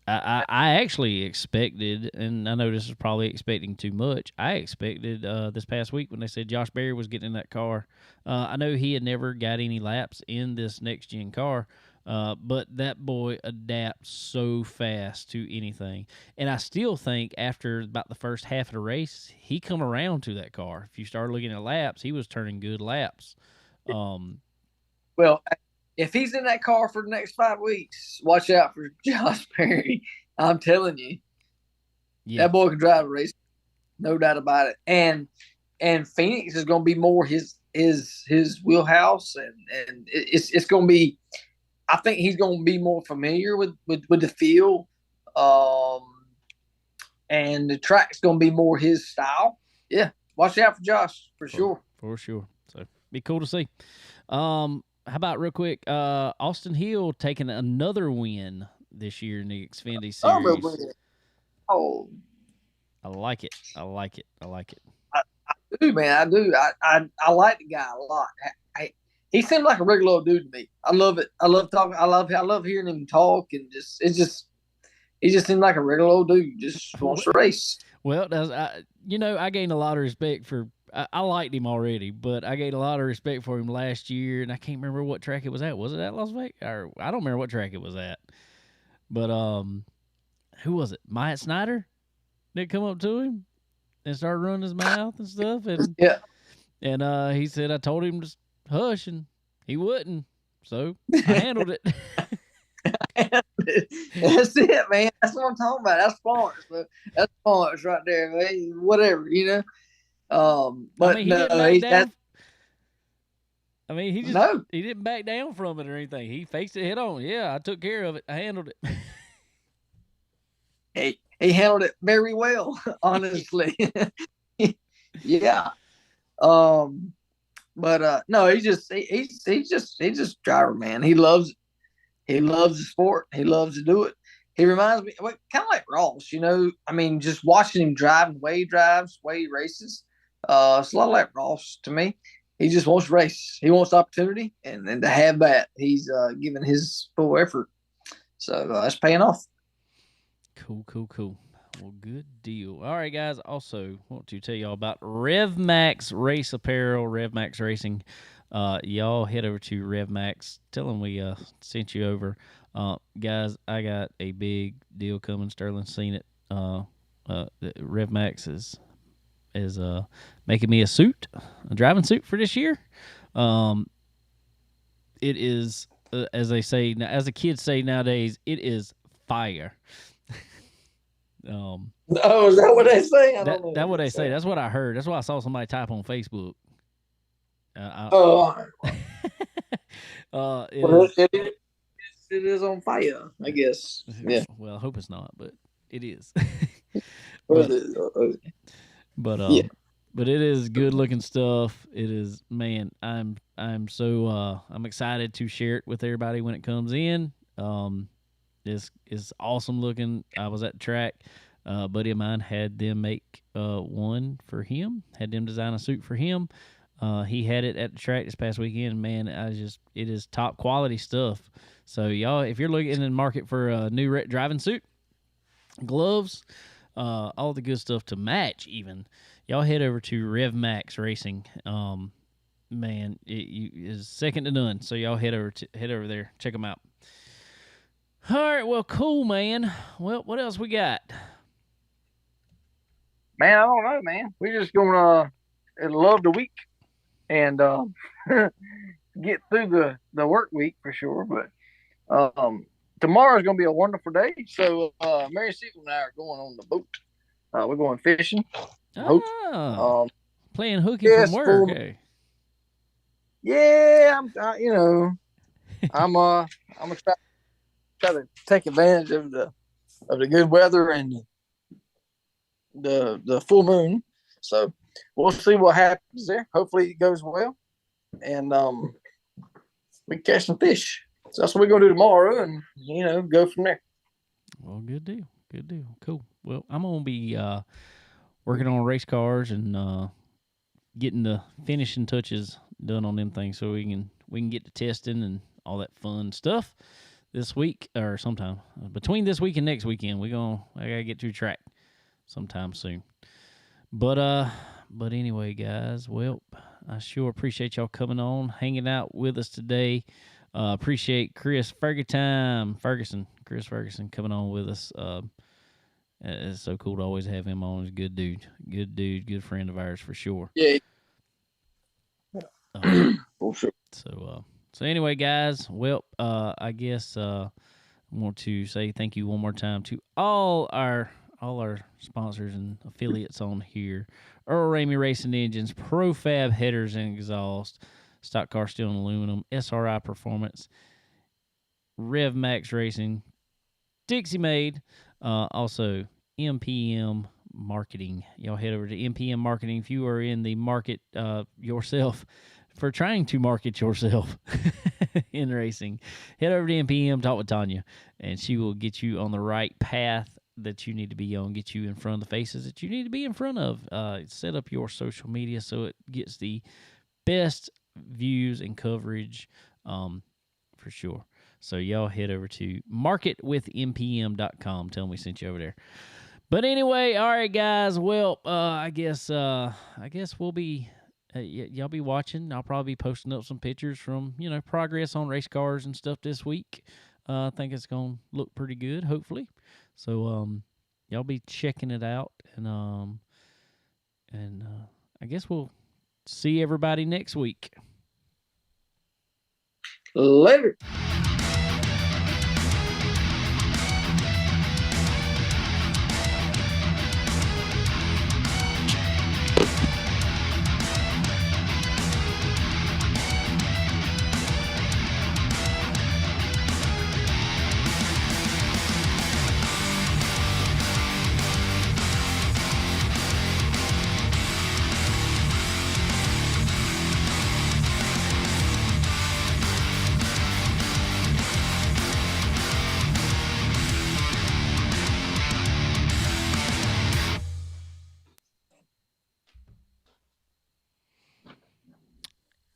Speaker 1: I actually expected, and I know this is probably expecting too much. I expected this past week when they said Josh Berry was getting in that car. I know he had never got any laps in this next gen car. But that boy adapts so fast to anything. And I still think after about the first half of the race, he come around to that car. If you start looking at laps, he was turning good laps.
Speaker 2: Well, if he's in that car for the next 5 weeks, watch out for Josh Berry. I'm telling you. Yeah. That boy can drive a race. No doubt about it. And Phoenix is going to be more his wheelhouse, and it's going to be. I think he's going to be more familiar with the field, and the track's going to be more his style. Yeah, watch out for Josh for sure.
Speaker 1: For sure. So be cool to see. How about real quick, Austin Hill taking another win this year in the Xfinity Series.
Speaker 2: Oh,
Speaker 1: I like it. I
Speaker 2: do, man. I do. I like the guy a lot. He seems like a regular old dude to me. I love it. I love talking. I love hearing him talk, and he just seems like a regular old dude. Just wants to race.
Speaker 1: Well, I gained a lot of respect for. I liked him already, but I gained a lot of respect for him last year, and I can't remember what track it was at. Was it at Las Vegas? Or I don't remember what track it was at. But who was it? Myatt Snyder? Did come up to him and started running his mouth and stuff, and
Speaker 2: yeah.
Speaker 1: And he said I told him to hush, and he wouldn't. So I handled it.
Speaker 2: That's it, man. That's what I'm talking about. That's Florence. That's Florence right there, man. Whatever, But
Speaker 1: he didn't back down. He didn't back down from it or anything. He faced it head on. Yeah, I took care of it. I handled
Speaker 2: it. He handled it very well, honestly. Yeah. But no, he's just driver, man. He loves it. He loves the sport. He loves to do it. He reminds me, kind of like Ross, just watching him drive and the way he drives, the way he races. It's a lot like Ross to me. He just wants to race. He wants opportunity, and to have that, he's giving his full effort. So that's paying off.
Speaker 1: Cool. Well, good deal. All right, guys. Also, want to tell y'all about RevMax Race Apparel, RevMax Racing. y'all head over to RevMax. Tell them we sent you over. Guys, I got a big deal coming. Sterling's seen it. RevMax is making me a suit, a driving suit for this year. It is, as they say, as the kids say nowadays, it is fire.
Speaker 2: Oh, is that what they say? I don't know
Speaker 1: That's what they say. That's what I heard. That's what I saw somebody type on Facebook.
Speaker 2: Oh,
Speaker 1: it
Speaker 2: is on fire, I guess. Yeah.
Speaker 1: Well, I hope it's not, but it is.
Speaker 2: but
Speaker 1: but it is good looking stuff. It is, man. I'm so I'm excited to share it with everybody when it comes in. It's awesome looking. I was at the track. A buddy of mine had them make one for him. Had them design a suit for him. He had it at the track this past weekend. Man, it is top quality stuff. So y'all, if you're looking in the market for a new driving suit, gloves, all the good stuff to match, even y'all head over to RevMax Racing. Man, it is second to none. So y'all head over there, check them out. All right, well, cool, man. Well, what else we got?
Speaker 2: Man, I don't know, man. We're just gonna love the week and get through the work week for sure. But tomorrow's gonna be a wonderful day. So Mary Cecil and I are going on the boat. We're going fishing.
Speaker 1: Playing hooky from work. Hey.
Speaker 2: Yeah, I'm excited. Try to take advantage of the good weather and the full moon. So we'll see what happens there. Hopefully it goes well, and we can catch some fish. So that's what we're gonna do tomorrow, and go from there.
Speaker 1: Well, good deal. Cool. Well, I'm gonna be working on race cars and getting the finishing touches done on them things, so we can get to testing and all that fun stuff this week or sometime between this week and next weekend. I gotta get to track sometime soon. But anyway, guys, well, I sure appreciate y'all coming on, hanging out with us today. Appreciate Chris Ferguson coming on with us. It's so cool to always have him on. He's a good dude, good friend of ours for sure.
Speaker 2: Yeah. For sure.
Speaker 1: So anyway, guys, well, I guess I want to say thank you one more time to all our sponsors and affiliates on here: Earl Ramey Racing Engines, Profab Headers and Exhaust, Stock Car Steel and Aluminum, SRI Performance, RevMax Racing, Dixie Made, also MPM Marketing. Y'all head over to MPM Marketing if you are in the market yourself, for trying to market yourself in racing. Head over to MPM, talk with Tanya, and she will get you on the right path that you need to be on, get you in front of the faces that you need to be in front of. Set up your social media so it gets the best views and coverage for sure. So y'all head over to marketwithmpm.com. Tell them we sent you over there. But anyway, all right, guys. Well, I guess we'll be y'all be watching. I'll probably be posting up some pictures from progress on race cars and stuff this week. I think it's gonna look pretty good, hopefully. So y'all be checking it out, and I guess we'll see everybody next week.
Speaker 2: Later.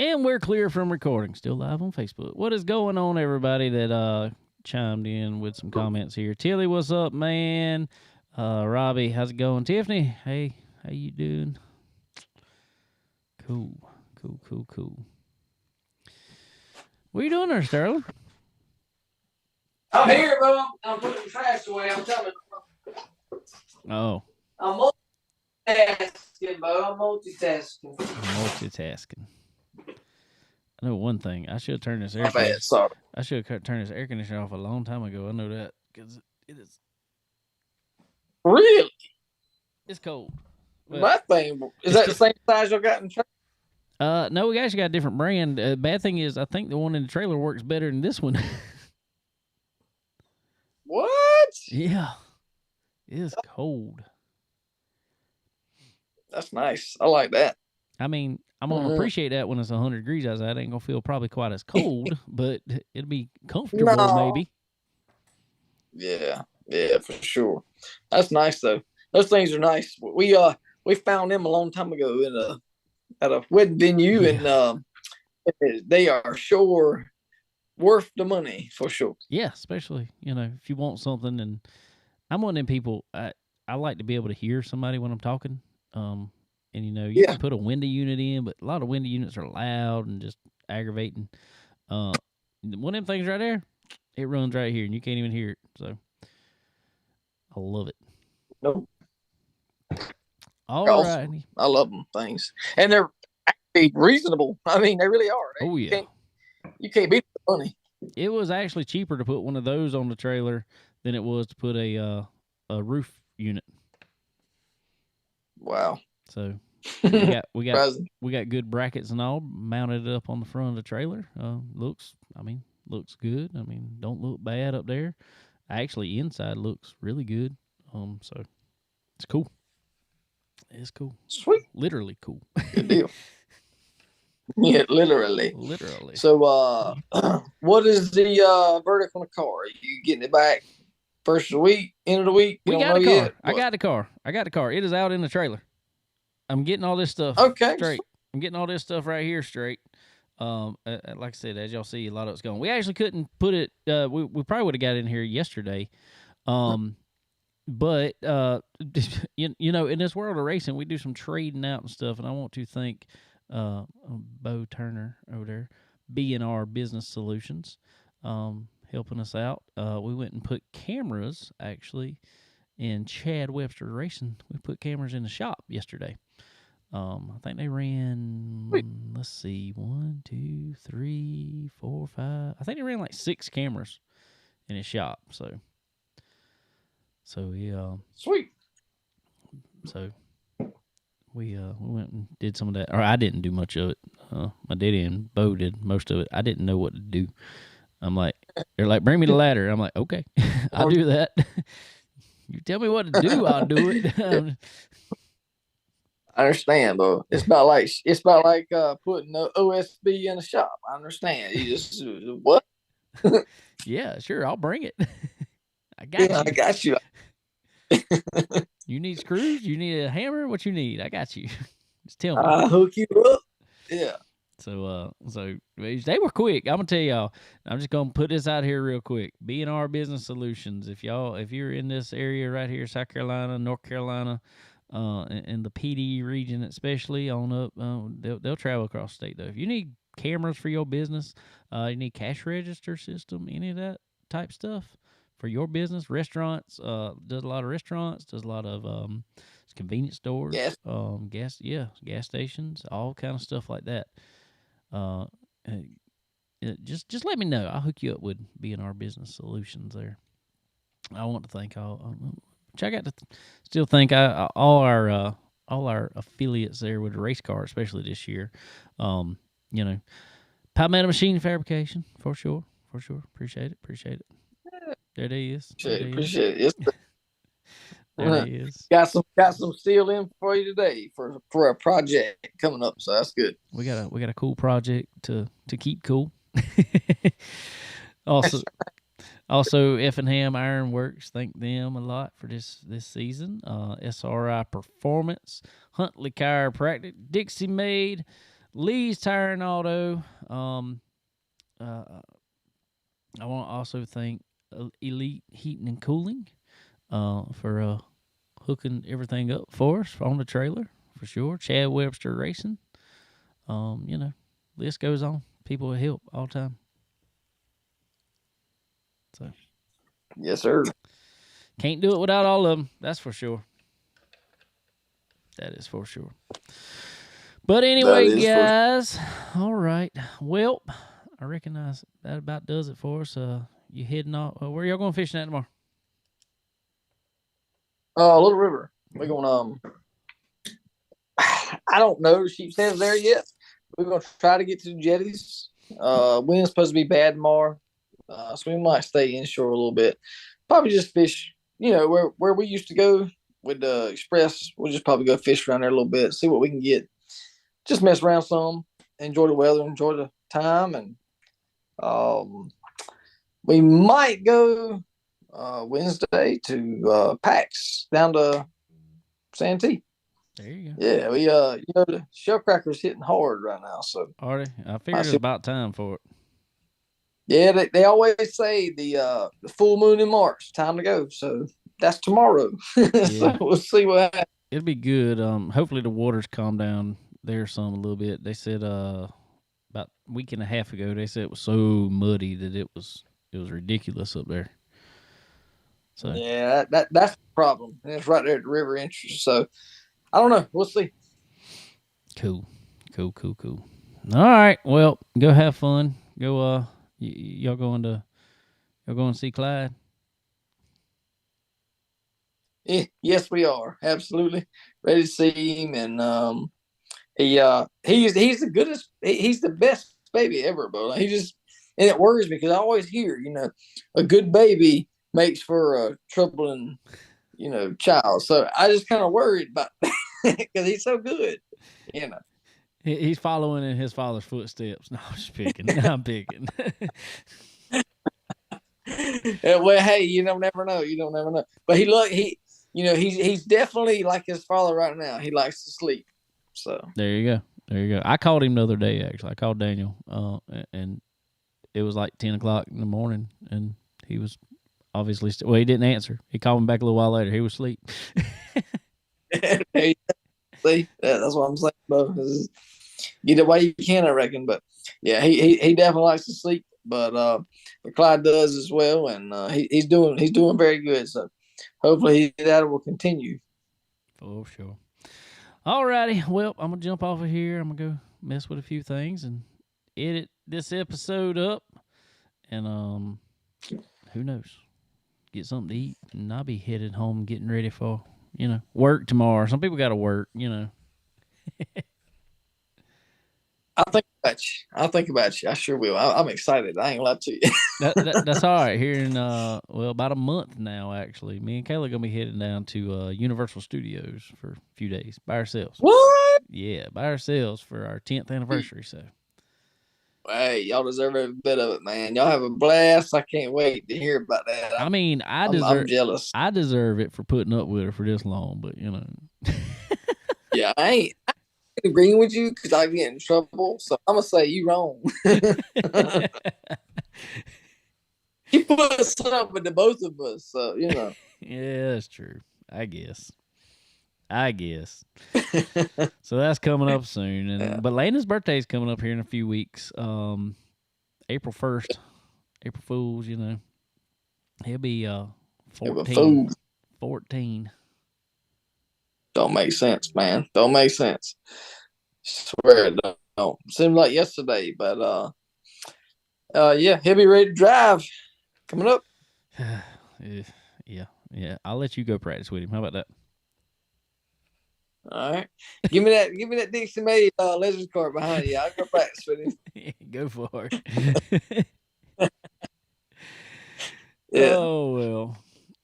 Speaker 1: And we're clear from recording. Still live on Facebook. What is going on, everybody that chimed in with some comments here? Tilly, what's up, man? Robbie, how's it going? Tiffany, hey, how you doing? Cool. What are you doing there, Sterling?
Speaker 2: I'm here, bro. I'm putting the trash away. I'm telling you.
Speaker 1: Oh,
Speaker 2: I'm multitasking, bro. I'm multitasking.
Speaker 1: multitasking. I know one thing. I should have turned this air
Speaker 2: My bad.
Speaker 1: conditioner.
Speaker 2: Sorry.
Speaker 1: I should have turned this air conditioner off a long time ago. I know that because it is.
Speaker 2: Really?
Speaker 1: It's cold. But,
Speaker 2: My thing is that the same size you got in the truck?
Speaker 1: no, we actually got a different brand. Bad thing is, I think the one in the trailer works better than this one.
Speaker 2: What?
Speaker 1: Yeah, it is cold.
Speaker 2: That's nice. I like that.
Speaker 1: I mean, I'm gonna appreciate that when it's 100 degrees outside. It ain't gonna feel probably quite as cold, but it'll be comfortable maybe.
Speaker 2: Yeah, for sure. That's nice though. Those things are nice. We found them a long time ago at a wedding venue, and they are sure worth the money for sure.
Speaker 1: Yeah, especially if you want something, and I'm one of them people. I like to be able to hear somebody when I'm talking. And you can put a window unit in, but a lot of window units are loud and just aggravating. One of them things right there, it runs right here, and you can't even hear it. So I love it.
Speaker 2: Nope.
Speaker 1: All
Speaker 2: awesome.
Speaker 1: right.
Speaker 2: I love them things, and they're actually reasonable. I mean, they really are.
Speaker 1: Oh yeah.
Speaker 2: You can't beat the money.
Speaker 1: It was actually cheaper to put one of those on the trailer than it was to put a roof unit.
Speaker 2: Wow.
Speaker 1: So we got good brackets and all mounted up on the front of the trailer. Looks good. I mean, don't look bad up there. Actually, inside looks really good. So it's cool. It's cool.
Speaker 2: Sweet.
Speaker 1: Literally cool.
Speaker 2: Good deal. Yeah, literally.
Speaker 1: Literally.
Speaker 2: So, what is the verdict on the car? Are you getting it back first of the week, end of the week?
Speaker 1: We got a car. Yet? I got the car. It is out in the trailer. I'm getting all this stuff straight. I'm getting all this stuff right here straight. Like I said, as y'all see, a lot of it's gone. We actually couldn't put it. We probably would have got it in here yesterday. But in this world of racing, we do some trading out and stuff, and I want to thank Bo Turner over there, B&R Business Solutions, helping us out. We went and put cameras actually in Chad Webster Racing. We put cameras in the shop yesterday. I think they ran. Let's see, 1, 2, 3, 4, 5. I think they ran like 6 cameras in his shop. So yeah.
Speaker 2: Sweet.
Speaker 1: So we went and did some of that. Or I didn't do much of it. My daddy and Bo did most of it. I didn't know what to do. I'm like, they're like, bring me the ladder. I'm like, okay, I'll do that. You tell me what to do, I'll do it.
Speaker 2: I understand, though. It's about like putting the OSB in the shop. I understand. You just what?
Speaker 1: Yeah, sure. I'll bring it. I got you. You need screws? You need a hammer? What you need? I got you. Just tell me.
Speaker 2: I'll hook you up. Yeah.
Speaker 1: So they were quick. I'm gonna tell y'all. I'm just gonna put this out here real quick. B&R Business Solutions. If you're in this area right here, South Carolina, North Carolina, in the PD region, especially on up, they'll travel across the state though. If you need cameras for your business, you need cash register system, any of that type stuff for your business, restaurants, does a lot of restaurants, does a lot of convenience stores, gas stations, all kind of stuff like that. Just let me know. I'll hook you up with B&R Business Solutions there. I want to thank all. I got to still thank all our affiliates there with the race car, especially this year. Palmetto Machine Fabrication for sure. Appreciate it. There it is.
Speaker 2: Appreciate it.
Speaker 1: There it is.
Speaker 2: Got some steel in for you today for a project coming up, so that's good.
Speaker 1: We got a cool project to keep cool. Also Effingham Iron Works, thank them a lot for this season. SRI Performance, Huntley Chiropractic, Dixie Made, Lee's Tire and Auto. I want to also thank Elite Heating and Cooling for hooking everything up for us on the trailer, for sure. Chad Webster Racing. List goes on. People will help all the time. So
Speaker 2: Yes, sir.
Speaker 1: can't do it without all of them. That's for sure. That is for sure. But anyway, guys, all right. Well, I recognize that about does it for us. You heading off? Where y'all going fishing at tomorrow?
Speaker 2: Little River. We're going. I don't know. Sheep's Head's there yet. We're gonna try to get to the jetties. Wind's supposed to be bad tomorrow, so we might stay inshore a little bit. Probably just fish. You know where we used to go with the Express. We'll just probably go fish around there a little bit, see what we can get. Just mess around some, enjoy the weather, enjoy the time, and we might go Wednesday to PAX down to Santee.
Speaker 1: There you go.
Speaker 2: Yeah, we the shell cracker's hitting hard right now. So
Speaker 1: Artie, I figured it's about time for it.
Speaker 2: Yeah, they always say the full moon in March, time to go. So that's tomorrow. So we'll see what happens.
Speaker 1: It'll be good. Hopefully the waters calm down there some a little bit. They said about a week and a half ago they said it was so muddy that it was ridiculous up there. So
Speaker 2: yeah, that's the problem. And it's right there at the river entrance. So I don't know. We'll see.
Speaker 1: Cool. All right. Well, go have fun. Go. Y'all going to see Clyde?
Speaker 2: Yeah, yes, we are absolutely ready to see him, and he's the goodest. He's the best baby ever, bro. Like, and it worries me because I always hear, a good baby makes for a troubling, child. So I just kind of worried about because he's so good,
Speaker 1: He's following in his father's footsteps. No, I'm just picking. I'm picking.
Speaker 2: Well, hey, you don't never know. But he's definitely like his father right now. He likes to sleep. So
Speaker 1: there you go. I called him the other day. Actually, I called Daniel, and it was like 10 o'clock in the morning, and he was obviously he didn't answer. He called me back a little while later. He was asleep.
Speaker 2: See, that's what I'm saying, bro. Get it while you can, I reckon. But yeah, he definitely likes to sleep. But Clyde does as well, and he's doing very good. So hopefully that will continue.
Speaker 1: For sure. All righty. Well, I'm gonna jump off of here. I'm gonna go mess with a few things and edit this episode up, and who knows, get something to eat, and I'll be headed home, getting ready for work tomorrow. Some people got to work,
Speaker 2: I'll think about you. I sure will. I'm excited. I ain't lied to you.
Speaker 1: That's all right. Here in about a month now, actually, me and Kayla gonna be heading down to Universal Studios for a few days by ourselves.
Speaker 2: What?
Speaker 1: Yeah, by ourselves for our 10th anniversary. So,
Speaker 2: hey, y'all deserve every bit of it, man. Y'all have a blast. I can't wait to hear about that.
Speaker 1: I'm
Speaker 2: jealous.
Speaker 1: I deserve it for putting up with her for this long, but
Speaker 2: Yeah, I ain't agreeing with you because I get in trouble. So I'm gonna say you wrong. You put something to both of us, so
Speaker 1: Yeah, that's true. I guess. So that's coming up soon, but Lena's birthday is coming up here in a few weeks. April 1st, April Fools. He'll be 14. 14.
Speaker 2: Don't make sense, man. Don't make sense. Swear it don't. Seemed like yesterday, but yeah, he'll be ready to drive coming up.
Speaker 1: Yeah. I'll let you go practice with him. How about that?
Speaker 2: All right. Give me that Dixie May Legends card behind you. I'll go practice with him.
Speaker 1: Go for it.
Speaker 2: Yeah.
Speaker 1: Oh well.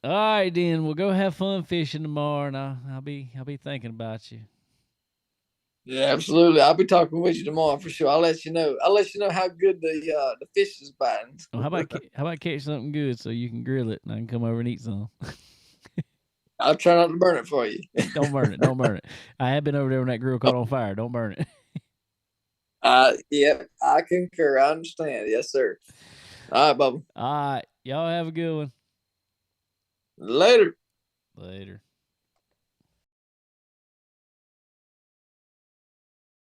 Speaker 1: All right then. We'll go have fun fishing tomorrow, and I'll be thinking about you.
Speaker 2: Yeah, absolutely. I'll be talking with you tomorrow for sure. I'll let you know. How good the fish is biting.
Speaker 1: Well, how about catch something good so you can grill it and I can come over and eat some.
Speaker 2: I'll try not to burn it for you.
Speaker 1: Don't burn it. I have been over there when that grill caught on fire. Don't burn it.
Speaker 2: Yeah, I concur. I understand. Yes, sir. All right, Bubba.
Speaker 1: All right. Y'all have a good one.
Speaker 2: Later.
Speaker 1: Later.